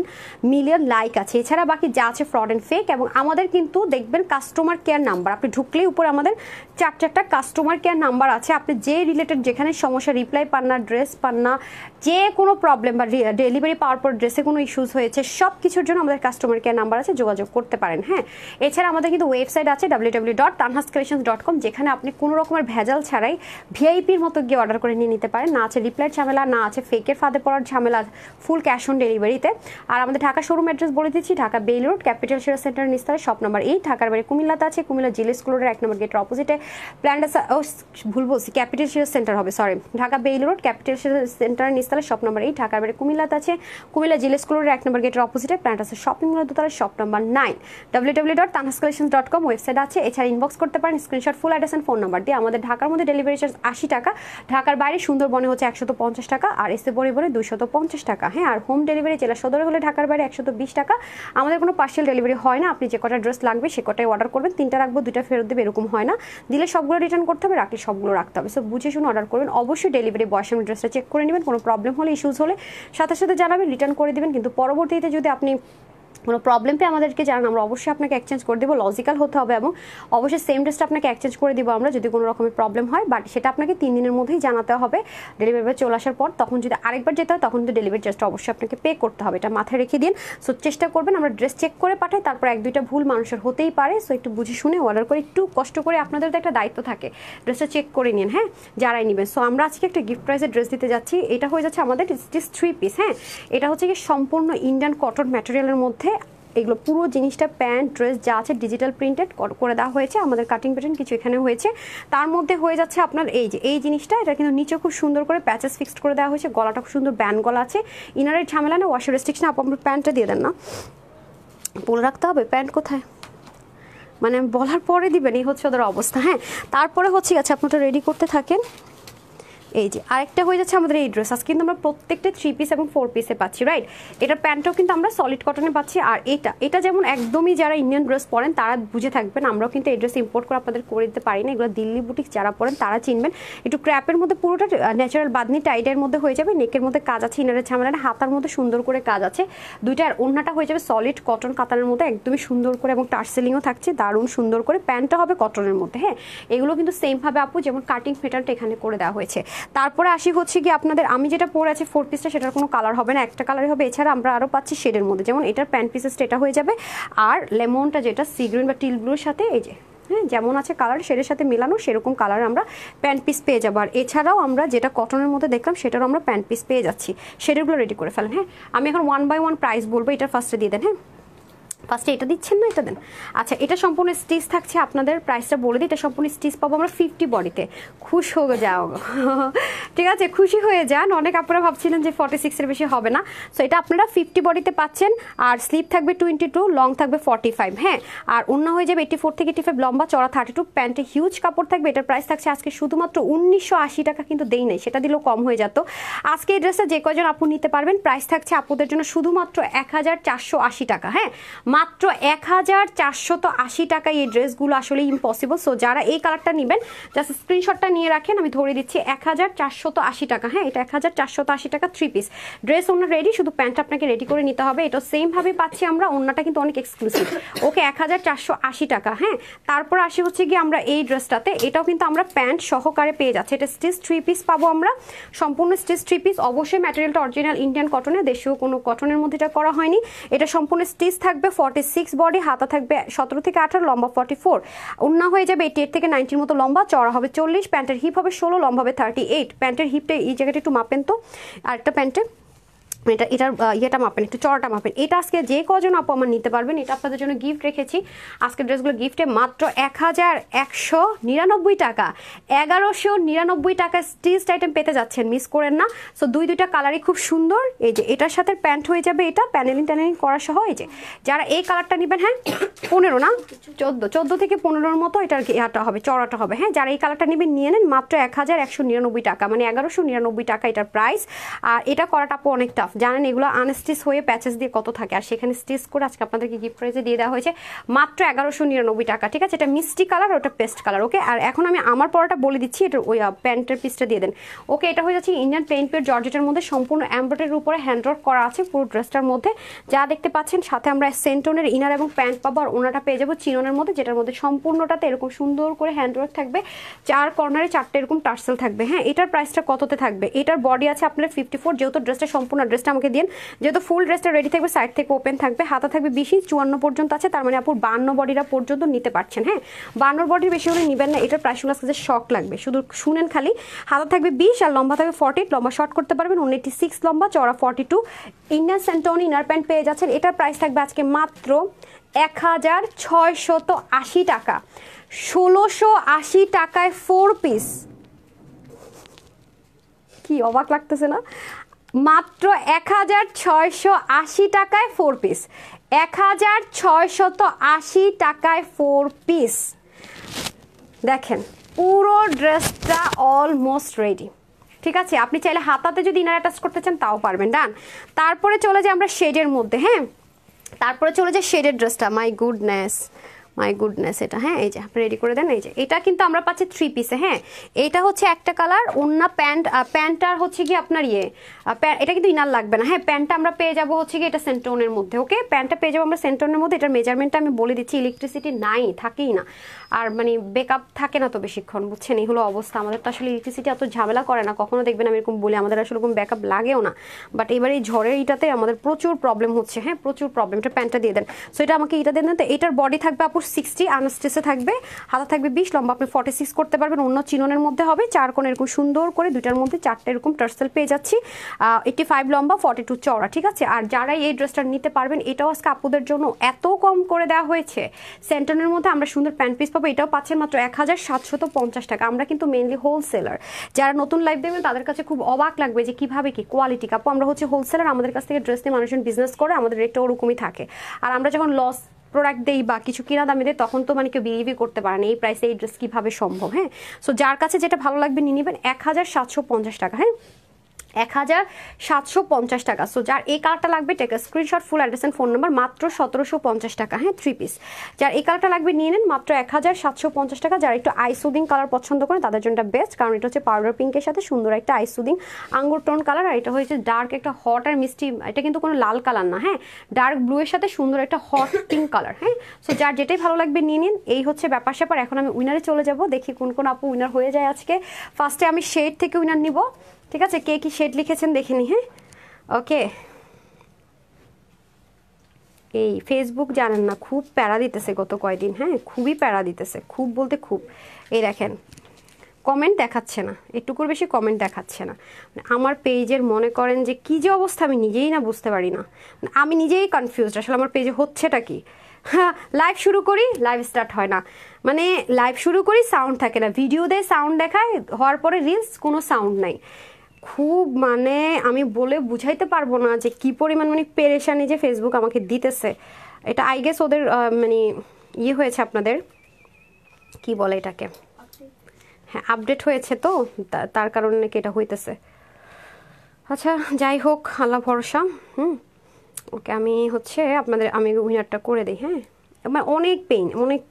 মিলিয়ন লাইক আছে। এছাড়া বাকি যা আছে ফ্রড অ্যান্ড ফেক। এবং আমাদের কিন্তু দেখবেন কাস্টমার কেয়ার নাম্বার, আপনি ঢুকলেই উপরে আমাদের 4টা কাস্টমার কেয়ার নাম্বার আছে। আপনি যে রিলেটেড যেখানে সমস্যা, রিপ্লাই পান না, ড্রেস পান না, যে কোনো প্রবলেম বা ডেলিভারি পাওয়ার পর ড্রেসে কোনো ইস্যুস হয়েছে, সব কিছুর জন্য আমাদের কাস্টমার কেয়ার নাম্বার আছে, যোগাযোগ করতে পারেন। হ্যাঁ, এছাড়া আমাদের কিন্তু ওয়েবসাইট আছে www.tanhascollections.com, যেখানে আপনি কোনো রকমের ভেজাল ছাড়াই ভিআইপির মতো গিয়ে অর্ডার করে নিয়ে নিতে পারেন। না আছে রিপ্লাইয়ের ঝামেলা, না আছে ফেকের ফাঁদে পড়ার ঝামেলা, ফুল ক্যাশ অন ডেলিভারিতে। আর আমাদের ঢাকা শোরুম অ্যাড্রেস বলে দিচ্ছি, Dhaka Bailey road Capital Share Centre নিস্তারে শপ নাম্বার 8। ঢাকার বাড়ি কুমিল্লাতে আছে, কুমিল্লা জিলে স্কুলের 1 নম্বর গেটের অপোজিটে প্ল্যান্ডাস, ভুল বলছি, ক্যাপিটাল শেয়ার সেন্টার হবে, sorry, Dhaka Bailey road Capital Share Centre নিস্তারে শপ নাম্বার 8। ঢাকার বাড়ি কুমিল্লাতে আছে, কুমিল্লা জিলে স্কুলের 1 নম্বর গেটের অপোজিটে প্ল্যান্ডাসের শপিং মলের দোতলায় শপ নাম্বার 9। www.tanhascollections.com ওয়েবসাইট আছে, এছাড়া ইনবক্স করতে পারেন screenshot full address and phone number দিয়ে। আমাদের ঢাকার মধ্যে ডেলিভারি চার্জ 80 টাকা, ঢাকার বাইরে সুন্দরবনে হচ্ছে 150 টাকা, আর এসে পরিবহনে 250 টাকা। হ্যাঁ, আর হোম ডেলিভারি জেলা সদরে হলে ঢাকার বাইরে 120 টাকা। আমাদের কোনো পার্সেল ডেলিভারি হয় না, আপনি যে কটা ড্রেস লাগবে সে কটাই অর্ডার করবেন, 3টা রাখবো 2টা ফেরত দেবে এরকম হয় না, দিলে সবগুলো রিটার্ন করতে হবে, রাখলে সবগুলো রাখতে হবে। সো বুঝে শুনে অর্ডার করবেন। অবশ্যই ডেলিভারি বয়ের সামনে ড্রেসটা চেক করে নেবেন, কোনো প্রবলেম হলে ইস্যুজ হলে সাথে সাথে জানাবেন, রিটার্ন করে দেবেন। কিন্তু পরবর্তীতে যদি আপনি কোনো প্রবলেম পেয়ে আমাদেরকে জানান, আমরা অবশ্যই আপনাকে এক্সচেঞ্জ করে দেবো। লজিক্যাল হতে হবে এবং অবশ্যই সেম ড্রেসটা আপনাকে এক্সচেঞ্জ করে দিব আমরা যদি কোনো রকমের প্রবলেম হয়, বাট সেটা আপনাকে 3 দিনের মধ্যেই জানাতে হবে ডেলিভারি বয় চলে আসার পর। তখন যদি আরেকবার যেতে হয় তখন কিন্তু ডেলিভারি চার্জটা অবশ্যই আপনাকে পে করতে হবে, এটা মাথায় রেখে দিন। সো চেষ্টা করবেন আমরা ড্রেস চেক করে পাঠাই, তারপর 1-2টা ভুল মানুষের হতেই পারে, সো একটু বুঝে শুনে অর্ডার করে, একটু কষ্ট করে, আপনাদের তো একটা দায়িত্ব থাকে, ড্রেসটা চেক করে নিন, হ্যাঁ, যারাই নেবেন। সো আমরা আজকে একটা গিফট প্রাইসের ড্রেস দিতে যাচ্ছি, এটা হয়ে যাচ্ছে আমাদের স্টিচ 3 পিস। হ্যাঁ, এটা হচ্ছে কি সম্পূর্ণ ইন্ডিয়ান কটন ম্যাটেরিয়ালের মধ্যে, এগুলো পুরো জিনিসটা প্যান্ট ড্রেস যা আছে ডিজিটাল প্রিন্টেড করে দেওয়া হয়েছে, আমাদের কাটিং প্যাটার্ন কিছু এখানে হয়েছে, তার মধ্যে হয়ে যাচ্ছে আপনার এই যে এই জিনিসটা, এটা কিন্তু নিচে খুব সুন্দর করে প্যাচেস ফিক্সড করে দেওয়া হয়েছে, গলাটা খুব সুন্দর ব্যান্ড গলা আছে, ইনারের ঝামেলা না, ওয়াশের রেস্ট্রিকশন। আপনার প্যান্টটা দিয়ে দেন না, বলে রাখতে হবে প্যান্ট কোথায়, মানে বলার পরে দিবেন, এই হচ্ছে ওদের অবস্থা। হ্যাঁ, তারপরে হচ্ছে গেছে আপনারা রেডি করতে থাকেন। এই যে আরেকটা হয়ে যাচ্ছে আমাদের এই ড্রেস, আজকে কিন্তু আমরা প্রত্যেকটা 3 পিস এবং 4 পিসে পাচ্ছি, রাইট। এটার প্যান্টটাও কিন্তু আমরা সলিড কটনে পাচ্ছি। আর এটা যেমন একদমই যারা ইন্ডিয়ান ড্রেস পরেন তারা বুঝে থাকবেন, আমরাও কিন্তু এই ড্রেস ইম্পোর্ট করে আপনাদের করে দিতে পারি না, এগুলো দিল্লি বুটিক যারা পরেন তারা চিনবেন। একটু ক্র্যাপের মধ্যে পুরোটা ন্যাচারাল বাদনি টাইডের মধ্যে হয়ে যাবে, নেকের মধ্যে কাজ আছে, ইনারের ঝামেলা, হাতার মধ্যে সুন্দর করে কাজ আছে, দুইটার ওড়নাটা হয়ে যাবে সলিড কটন কাতানের মধ্যে একদমই সুন্দর করে, এবং টার্সেলিংও থাকছে দারুণ সুন্দর করে, প্যান্টটা হবে কটনের মধ্যে। হ্যাঁ, এগুলো কিন্তু সেম ভাবে আপু যেমন কাটিং প্যাটার্নটা এখানে করে দেওয়া হয়েছে। তারপরে আসি হচ্ছে কি আপনাদের, আমি যেটা পরে আছি 4 পিসটা, সেটার কোনো কালার হবে না, একটা কালারই হবে। এছাড়া আমরা আরও পাচ্ছি শেডের মধ্যে, যেমন এটার প্যান্ট পিসেসটা এটা হয়ে যাবে, আর লেমনটা যেটা সি গ্রিন বা টিল ব্লুর সাথে এই যে, হ্যাঁ, যেমন আছে কালার শেডের সাথে মেলানো সেরকম কালার আমরা প্যান্ট পিস পেয়ে যাবো। আর এছাড়াও আমরা যেটা কটনের মধ্যে দেখলাম সেটারও আমরা প্যান্ট পিস পেয়ে যাচ্ছি, শেডেরগুলো রেডি করে ফেলেন। হ্যাঁ, আমি এখন 1 বাই 1 প্রাইস বলবো, এটা ফার্স্টে দিয়ে দেন। হ্যাঁ, ফার্স্টে এটা দিচ্ছেন না, এটা দেন। আচ্ছা, এটা সম্পূর্ণ স্টিচ থাকছে, আপনাদের প্রাইসটা বলে দিই, এটা সম্পূর্ণ স্টিচ পাবো আমরা 50 বডিতে। খুশ হয়ে যাও, ঠিক আছে, খুশি হয়ে যান। অনেক আপনারা ভাবছিলেন যে 46-এর বেশি হবে না, সো এটা আপনারা 50 বডিতে পাচ্ছেন। আর স্লিপ থাকবে 22, লং থাকবে 45। হ্যাঁ, আর অন্য হয়ে যাবে 84 থেকে 85, লম্বা চড়া 32, প্যান্টে হিউজ কাপড় থাকবে। এটার প্রাইস থাকছে আজকে শুধুমাত্র 1980 টাকা, কিন্তু দেই নাই, সেটা দিলেও কম হয়ে যেত। আজকে এই ড্রেসটা যে কয়জন আপু নিতে পারবেন, প্রাইস থাকছে আপুদের জন্য শুধুমাত্র 1480 টাকা। হ্যাঁ, মাত্র 1480 টাকায় এই ড্রেসগুলো আসলে ইম্পসিবল। সো যারা এই কালারটা নেবেন জাস্ট স্ক্রিনশটটা নিয়ে রাখেন, আমি ধরে দিচ্ছি 1480 টাকা। হ্যাঁ, এটা 1480 টাকা 3 পিস ড্রেস। ওনার রেডি, শুধু প্যান্ট আপনাকে রেডি করে নিতে হবে। এটা সেম ভাবে পাচ্ছি আমরা, ওনাটা কিন্তু অনেক এক্সক্লুসিভ। ওকে, 1480 টাকা। হ্যাঁ, তারপর আসি হচ্ছে কি আমরা এই ড্রেসটাতে, এটাও কিন্তু আমরা প্যান্ট সহকারে পেয়ে যাচ্ছি। এটা স্টিচ 3 পিস পাবো আমরা, সম্পূর্ণ স্টিচ 3 পিস। অবশ্যই ম্যাটেরিয়ালটা অরিজিনাল ইন্ডিয়ান কটনের, দেশীয় কোনো কটনের মধ্যে এটা করা হয়নি। এটা সম্পূর্ণ স্টিচ থাকবে, 46 বডি, হাতা থাকবে 17 থেকে 18, লম্বা 44, ওড়না হয়ে যাবে 88 থেকে 90 মতো লম্বা, চড়া হবে 40, প্যান্টের হিপ হবে 16, লম্বা হবে 38। প্যান্টের হিপটা এই জায়গাটা একটু মাপেন তো, আরেকটা প্যান্টে এটার ইয়েটা মাপেন, একটু চড়াটা মাপেন। এটা আজকে যে কজন আপু আমার নিতে পারবেন, এটা আপনাদের জন্য গিফট রেখেছি। আজকের ড্রেসগুলো গিফটে মাত্র 1199 টাকা, 1199 টাকা স্টিচড আইটেম পেতে যাচ্ছেন, মিস করেন না। সো দুইটা কালারই খুব সুন্দর। এই যে এটার সাথে প্যান্ট হয়ে যাবে, এটা প্যানেলিং করা সহ। এই যে যারা এই কালারটা নেবেন, হ্যাঁ 15 না 14 থেকে 15-এর মতো এটার ইয়াটা হবে, চড়াটা হবে। হ্যাঁ, যারা এই কালারটা নেবেন নিয়ে নেন, মাত্র 1199 টাকা, মানে 1199 টাকা এটার প্রাইস। আর এটা করাটা আপু অনেক টাফ, জানেন এগুলো আনস্টিচ হয়ে প্যাচেস দিয়ে কত থাকে, আর সেখানে স্টিচ করে আজকে আপনাদেরকে গিফট প্রাইজে দিয়ে দেওয়া হয়েছে মাত্র 1199 টাকা। ঠিক আছে, এটা মিষ্টি কালার, ওটা পেস্ট কালার। ওকে, আর এখন আমি আমার পরাটা বলে দিচ্ছি, এটা ওই প্যান্টের পিসটা দিয়ে দেন। ওকে, এটা হয়ে যাচ্ছে ইন্ডিয়ান প্লেন পিওর জর্জেটের মধ্যে, সম্পূর্ণ এমব্রয়ডারির উপরে হ্যান্ডওয়ার্ক করা আছে পুরো ড্রেসটার মধ্যে, যা দেখতে পাচ্ছেন। সাথে আমরা সেন্টোনের ইনার এবং প্যান্ট পাবো, আর ওনাটা পেয়ে যাবো চিননের মধ্যে, যেটার মধ্যে সম্পূর্ণটাতে এরকম সুন্দর করে হ্যান্ডওয়ার্ক থাকবে, 4 কর্নারে 4টে এরকম টার্সেল থাকবে। হ্যাঁ, এটার প্রাইসটা কততে থাকবে? এটার বডি আছে আপনার 54, যেহেতু ড্রেসটা সম্পূর্ণ ড্রেসটা ড্রেসটা আমাকে দিন। যেহেতু ফুল ড্রেসটা রেডি থাকবে, সাইড থেকে ওপেন থাকবে, হাতা থাকবে 20-54 পর্যন্ত আছে, তার মানে আপুর 52 বডিরা পর্যন্ত নিতে পারছেন। হ্যাঁ, 52 বডির বেশি হলে নেবেন না, এটার প্রাইস আজকে যে শক লাগবে। শুধু শুনেন খালি, হাতা থাকবে 20 আর লম্বা থাকবে 40, লম্বা শর্ট করতে পারবেন 186, লম্বা চওড়া 42। ইন্নার সেন্টোনি ইনার প্যান্ট পেয়ে যাচ্ছেন। এটার প্রাইস থাকবে আজকে মাত্র 1680 টাকা। 1680 টাকায় 4 পিস। কি অবাক লাগতেছে না? মাত্র 1680 টাকায় 4 পিস। 1680 টাকায় 4 পিস। দেখেন পুরো ড্রেসটা অলমোস্ট রেডি। ঠিক আছে, আপনি চাইলে হাতাতে যদি ইনার অ্যাটাচ করতে চান তাও পারবেন। ডান। তারপরে চলে যায় আমরা শেডের মধ্যে। হ্যাঁ, তারপরে চলে যায় শেডের ড্রেসটা। মাই গুডনেস এটা। হ্যাঁ, এই যে আপনি রেডি করে দেন। এই যে এটা কিন্তু আমরা পাচ্ছি 3 পিসে। হ্যাঁ, এটা হচ্ছে একটা কালার, ওন্না প্যান্টটার হচ্ছে কি আপনার এটা কিন্তু ইনার লাগবে না। হ্যাঁ, প্যান্টটা আমরা পেয়ে যাবো হচ্ছে কি এটা সেন্টোনের মধ্যে। ওকে, প্যান্টটা পেয়ে যাবো আমরা সেন্টোনের মধ্যে। এটার মেজারমেন্টটা আমি বলে দিচ্ছি, ইলেকট্রিসিটি নাই, থাকেই না, আর মানে বেকআপ থাকে না তো বেশিক্ষণ, বুঝছেন? এই হলো অবস্থা। আমাদের তো আসলে ইলেকট্রিসিটি এত ঝামেলা করে না, কখনো দেখবেন আমি এরকম বলি, আমাদের আসলে কোনো ব্যাকআপ লাগেও না। বাট এবার এই ঝড়ের ইটাতে আমাদের প্রচুর প্রবলেম হচ্ছে। হ্যাঁ, প্রচুর প্রবলেম। এটা প্যান্টটা দিয়ে দেন। সো এটা আমাকে এটা দিয়ে দেন। তো এটার বডি থাকবে আপু 60, আনস্টিচে থাকবে, হাতা থাকবে 20, লম্বা আপনি 46 করতে পারবেন। অন্য চিননের মধ্যে হবে, 4 কোণ এরকম সুন্দর করে, দুইটার মধ্যে 4টে এরকম টার্সেল পেয়ে যাচ্ছি। 85 লম্বা, 42 চওড়া। ঠিক আছে, আর যারাই এই ড্রেসটা নিতে পারবেন, এটাও আজকে আপুদের জন্য এত কম করে দেওয়া হয়েছে। সেন্টনের মধ্যে আমরা সুন্দর প্যান্ট পিস পাবো, এটাও পাচ্ছেন মাত্র 1750 টাকা। আমরা কিন্তু মেইনলি হোলসেলার, যারা নতুন লাইভ দেখবেন তাদের কাছে খুব অবাক লাগবে যে কিভাবে কি কোয়ালিটি। আপু আমরা হচ্ছে হোলসেলার, আমাদের কাছ থেকে ড্রেস নিয়ে মানুষজন বিজনেস করে, আমাদের রেটটা ওরকমই থাকে। আর আমরা যখন লস প্রোডাক্ট দেই বা কিছু কিনা দামে দেয়, তখন তো মানে কেউ বিলিভই করতে পারে না এই প্রাইসে এই ড্রেস কীভাবে সম্ভব। হ্যাঁ, সো যার কাছে যেটা ভালো লাগবে নিয়ে নেবেন। 1750 টাকা। হ্যাঁ, 1750 টাকা। সো যার এই কালারটা লাগবে take screenshot, full address and phone number, মাত্র 1750 টাকা। হ্যাঁ, 3 পিস। যার এই কালারটা লাগবে নিয়ে নেন, মাত্র 1750 টাকা। যারা একটু আইসুদিং কালার পছন্দ করেন তাদের জন্য বেস্ট, কারণ এটা হচ্ছে পাউডার পিঙ্কের সাথে সুন্দর একটা আইসুদিং আঙ্গুর টোন কালার। আর এটা হচ্ছে ডার্ক একটা হট আর মিষ্টি, এটা কিন্তু কোনো লাল কালার না। হ্যাঁ, ডার্ক ব্লু এর সাথে সুন্দর একটা হট পিঙ্ক কালার। হ্যাঁ, সো যার যেটাই ভালো লাগবে নিয়ে নিন। এই হচ্ছে ব্যাপার স্যাপার। এখন আমি উইনারে চলে যাব, দেখি কোন কোন আপু উইনার হয়ে যায় আজকে। ফার্স্টে আমি শেড থেকে উইনার নিব। ঠিক আছে, কে কি শেড লিখেছেন দেখে নি। হ্যাঁ, ওকে। এই ফেসবুক জানেন না খুব প্যারা দিতেছে গত কয়দিন। হ্যাঁ, খুবই প্যারা দিতেছে, খুব বলতে খুব। এই দেখেন কমেন্ট দেখাচ্ছে না, একটুকুর বেশি কমেন্ট দেখাচ্ছে না। আমার পেজের মনে করেন যে কী যে অবস্থা আমি নিজেই না বুঝতে পারি না, আমি নিজেই কনফিউজড আসলে আমার পেজে হচ্ছেটা কি। হ্যাঁ, লাইভ শুরু করি, লাইভ স্টার্ট হয় না, মানে লাইভ শুরু করি সাউন্ড থাকে না, ভিডিও দিয়ে সাউন্ড দেখায়, হওয়ার পরে রিলস কোনো সাউন্ড নাই। খুব মানে আমি বলে বুঝাইতে পারবো না যে কি পরিমাণ মানে পেরেশানি যে ফেসবুক আমাকে দিতেছে। এটা আই গেস ওদের মানে ইয়ে হয়েছে, আপনাদের কি বলে এটাকে, হ্যাঁ আপডেট হয়েছে তো, তার কারণে নাকি এটা হইতেছে। আচ্ছা যাই হোক, আল্লাহ ভরসা। ওকে, আমি হচ্ছে আমি উইনারটা করে দিই। হ্যাঁ, আমার অনেক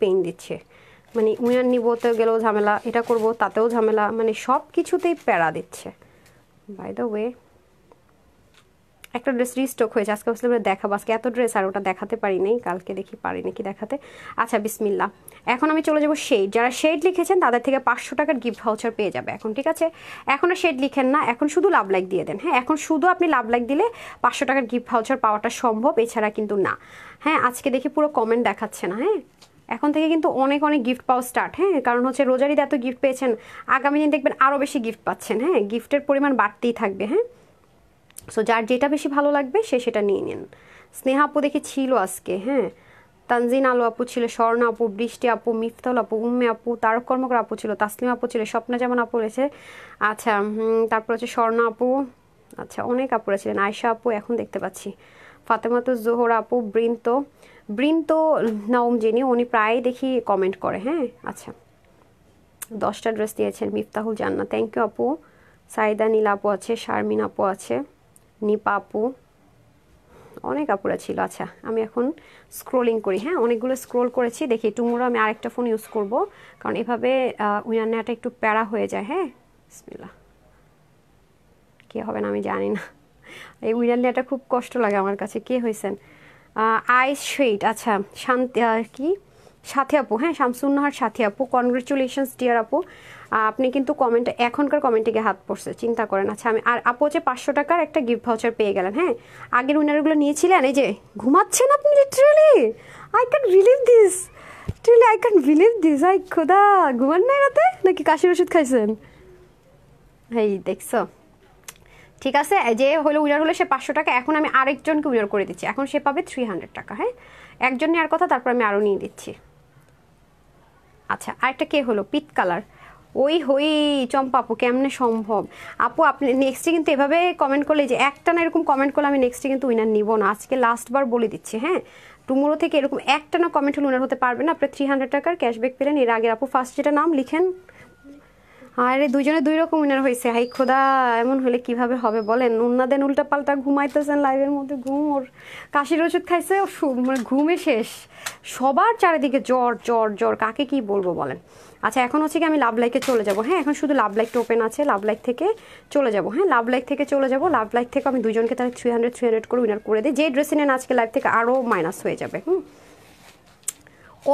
পেইন দিচ্ছে, মানে উইনার নিবতে গেলেও ঝামেলা, এটা করব তাতেও ঝামেলা, মানে সব কিছুতেই প্যারা দিচ্ছে। বাই দ্য ওয়ে একটা ড্রেস রিস্টক হয়েছে, আজকে আসলে দেখাবো, আজকে এত ড্রেস আর ওটা দেখাতে পারি নাই, কালকে দেখি পারি নাকি দেখাতে। আচ্ছা বিসমিল্লাহ, এখন আমি চলে যাবো শেড। যারা শেড লিখেছেন তাদের থেকে 500 টাকার গিফট ভাউচার পেয়ে যাবে এখন। ঠিক আছে, এখন আর শেড লিখেন না, এখন শুধু লাভ লাইক দিয়ে দেন। হ্যাঁ, এখন শুধু আপনি লাভ লাইক দিলে 500 টাকার গিফট ভাউচার পাওয়াটা সম্ভব, এছাড়া কিন্তু না। হ্যাঁ, আজকে দেখি পুরো কমেন্ট দেখাচ্ছে না। হ্যাঁ, এখন থেকে কিন্তু অনেক গিফট পাওয়া স্টার্ট। হ্যাঁ, কারণ হচ্ছে রোজারিতে এত গিফট পেয়েছেন, আগামী দিন দেখবেন আরও বেশি গিফট পাচ্ছেন। হ্যাঁ, গিফটের পরিমাণ বাড়তেই থাকবে। হ্যাঁ, সো যার যেটা বেশি ভালো লাগবে সে সেটা নিয়ে নিন। স্নেহা আপু দেখি ছিল আজকে। হ্যাঁ, তানজিন আলো আপু ছিল, স্বর্ণা আপু, বৃষ্টি আপু, মিফতাল আপু, উম্মে আপু, তারক কর্মকার আপু ছিল, তাসলিম আপু ছিল, স্বপ্না জামান আপু রয়েছে। আচ্ছা তারপর হচ্ছে স্বর্ণা আপু, আচ্ছা অনেক আপুরা ছিলেন, আয়শা আপু এখন দেখতে পাচ্ছি, ফাতেমাতো জোহরা আপু, বৃন্ত নাওম যিনি, উনি প্রায় দেখি কমেন্ট করে। হ্যাঁ, আচ্ছা 10টা ড্রেস দিয়েছেন মিফতাহুল জান্নাত, থ্যাংক ইউ আপু। সাইদা নীলা আপু আছে, শারমিন আপু আছে, নিপা আপু, অনেক আপুরা ছিল। আচ্ছা আমি এখন স্ক্রোলিং করি। হ্যাঁ, অনেকগুলো স্ক্রোল করেছি, দেখি টুমোরো আমি আরেকটা ফোন ইউজ করব, কারণ এভাবে উইনার নেওয়াটা একটু প্যারা হয়ে যায়। হ্যাঁ, বিসমিল্লাহ, কে হবে না আমি জানি না, এই উইনার নেওয়াটা খুব কষ্ট লাগে আমার কাছে। কে হয়েছেন? আইস শেড, আচ্ছা শান্তি কি সাথী আপু, হ্যাঁ শামসুন্নাহার সাথী আপু, কনগ্রেচুলেশনস ডিয়ার আপু। আপনি কিন্তু কমেন্টে এখনকার কমেন্টে গিয়ে হাত পড়ছে, চিন্তা করেন। আচ্ছা আমি আর আপু হচ্ছে 500 টাকার একটা গিফট ভাউচার পেয়ে গেলেন। হ্যাঁ আগের উইনারগুলো নিয়েছিলেন, এই যে ঘুমাচ্ছেন আপনি literally, I can believe this, literally I can believe this. I খোদা, ঘুমান নাই রাতে নাকি কাশির ওষুধ খাইছেন? এই দেখছো, ঠিক আছে, যে হলো উইনার হলো সে 500 টাকা, এখন আমি আরেকজনকে উইনার করে দিচ্ছি, এখন সে পাবে 300 টাকা। হ্যাঁ একজন নেওয়ার কথা, তারপর আমি আরও নিয়ে দিচ্ছি। আচ্ছা আরেকটা কে হলো, পিট কালার, ওই হই চম্পা আপু, কেমনে সম্ভব আপু? আপনি নেক্সটে কিন্তু এভাবে কমেন্ট করলে, যে একটা না এরকম কমেন্ট করলে আমি নেক্সটে কিন্তু উইনার নিব না, আজকে লাস্টবার বলে দিচ্ছি। হ্যাঁ টুমোরো থেকে এরকম একটা না কমেন্ট হলে উইনার হতে পারবে না। আপনি 300 টাকার ক্যাশব্যাক পেলেন। এর আগে আপু ফার্স্ট যেটা নাম লিখেন, আরে দুইজনে দুই রকম উইনার হয়েছে। হাই খোদা, এমন হলে কিভাবে হবে বলেন? উন্না দেন উল্টা পাল্টা ঘুমাইতেছেন লাইভের মধ্যে, ঘুম ওর কাশির ওষুধ খাইছে, মানে ঘুমে শেষ, সবার চারিদিকে জ্বর জ্বর জ্বর, কাকে কি বলবো বলেন? আচ্ছা এখন হচ্ছে কি আমি লাভ লাইকে চলে যাব। হ্যাঁ এখন শুধু লাভ লাইকটা ওপেন আছে, লাভ লাইক থেকে চলে যাব। হ্যাঁ লাভ লাইক থেকে চলে যাব, লাভ লাইক থেকে আমি দুজনকে তাহলে 300 করে উইনার করে দিই। যে ড্রেসে নেন আজকে লাইভ থেকে আরও মাইনাস হয়ে যাবে।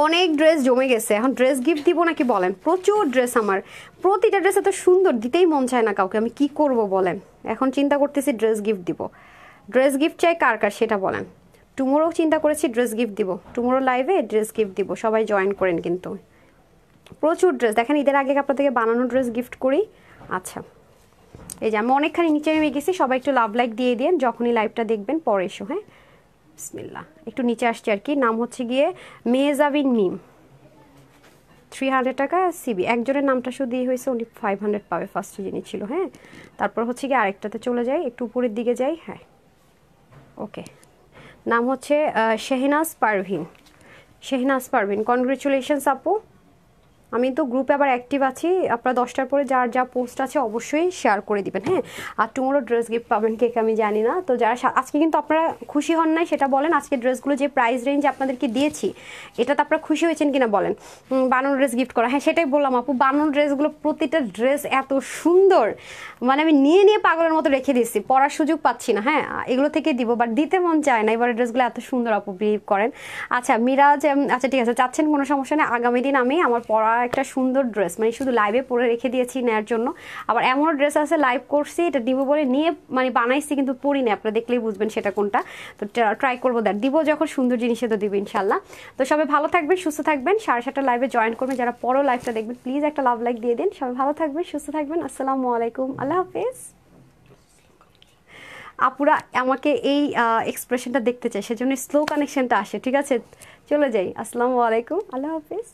অনেক ড্রেস জমে গেছে, এখন ড্রেস গিফট দিব নাকি বলেন? প্রচুর ড্রেস, আমার প্রতিটা ড্রেস এত সুন্দর, দিতেই মন চায় না কাউকে, আমি কি করব বলেন? এখন চিন্তা করতেছি ড্রেস গিফট দিব। ড্রেস গিফট চাই কার কার সেটা বলেন। টুমোরো চিন্তা করেছি ড্রেস গিফট দিব, টুমোরো লাইভে ড্রেস গিফট দিব, সবাই জয়েন করেন কিন্তু। প্রচুর ড্রেস দেখেন, ঈদের আগে আপনাদেরকে বানানো ড্রেস গিফট করি। আচ্ছা এই যে আমি অনেকখানি নিচে নেমে গেছি, সবাই একটু লাভ লাইক দিয়ে দিন যখনই লাইভটা দেখবেন, পরে এসো। হ্যাঁ বিসমিল্লাহ, একটু নিচে আসছে আর কি। নাম হচ্ছে গিয়ে মেজাবিন মিম, 300 টাকা সিবি। একজনের নামটা শুধু দিয়ে হয়েছে, উনি 500 পাবে, ফার্স্ট যিনি ছিল। হ্যাঁ তারপর হচ্ছে গিয়ে আরেকটাতে চলে যাই, একটু উপরের দিকে যাই। হ্যাঁ ওকে, নাম হচ্ছে শেহনাজ পারভিন, শেহনাজ পারভিন, কনগ্রেচুলেশনস আপু। আমি তো গ্রুপে আবার অ্যাক্টিভ আছি, আপনারা 10টার পরে যার যা পোস্ট আছে অবশ্যই শেয়ার করে দিবেন। হ্যাঁ আর টুমোরো ড্রেস গিফট পাবেন কেক আমি জানি না, তো যারা আজকে কিন্তু আপনারা খুশি হন নাই সেটা বলেন। আজকে ড্রেসগুলো যে প্রাইস রেঞ্জ আপনাদেরকে দিয়েছি এটাতে আপনারা খুশি হয়েছেন কিনা বলেন? বানানো ড্রেস গিফট করা, হ্যাঁ সেটাই বললাম আপু, বানানো ড্রেসগুলো প্রতিটা ড্রেস এত সুন্দর, মানে আমি নিয়ে নিয়ে পাগলের মতো রেখে দিচ্ছি, পরার সুযোগ পাচ্ছি না। হ্যাঁ এগুলো থেকে দিব, বাট দিতে মন চায় না, এবারে ড্রেসগুলো এত সুন্দর আপু, বিলিভ করেন। আচ্ছা মিরাজ, আচ্ছা ঠিক আছে, চাচ্ছেন কোনো সমস্যা নেই, আগামী দিন আমি আমার পরা একটা সুন্দর ড্রেস, মানে শুধু লাইভে পরে রেখে দিয়েছি নেওয়ার জন্য। আবার এমনও ড্রেস আছে লাইভ করছি, এটা দিব বলে নিয়ে মানে বানাইছি কিন্তু পরি না, আপনারা দেখলেই বুঝবেন সেটা কোনটা। তো ট্রাই করবো, দিব যখন সুন্দর জিনিসে তো দিব ইনশাল্লাহ। তো সবাই ভালো থাকবেন, সুস্থ থাকবেন, 7:30 লাইভে জয়েন করবেন। যারা পরো লাইভটা দেখবেন প্লিজ একটা লাভ লাইক দিয়ে দিন। সবাই ভালো থাকবেন, সুস্থ থাকবেন, আসসালামু আলাইকুম, আল্লাহ হাফেজ। আপুরা আমাকে এই এক্সপ্রেশনটা দেখতে চাই, সেজন্য স্লো কানেকশনটা আসে, ঠিক আছে? চলে যাই, আসসালামু আলাইকুম, আল্লাহ হাফেজ।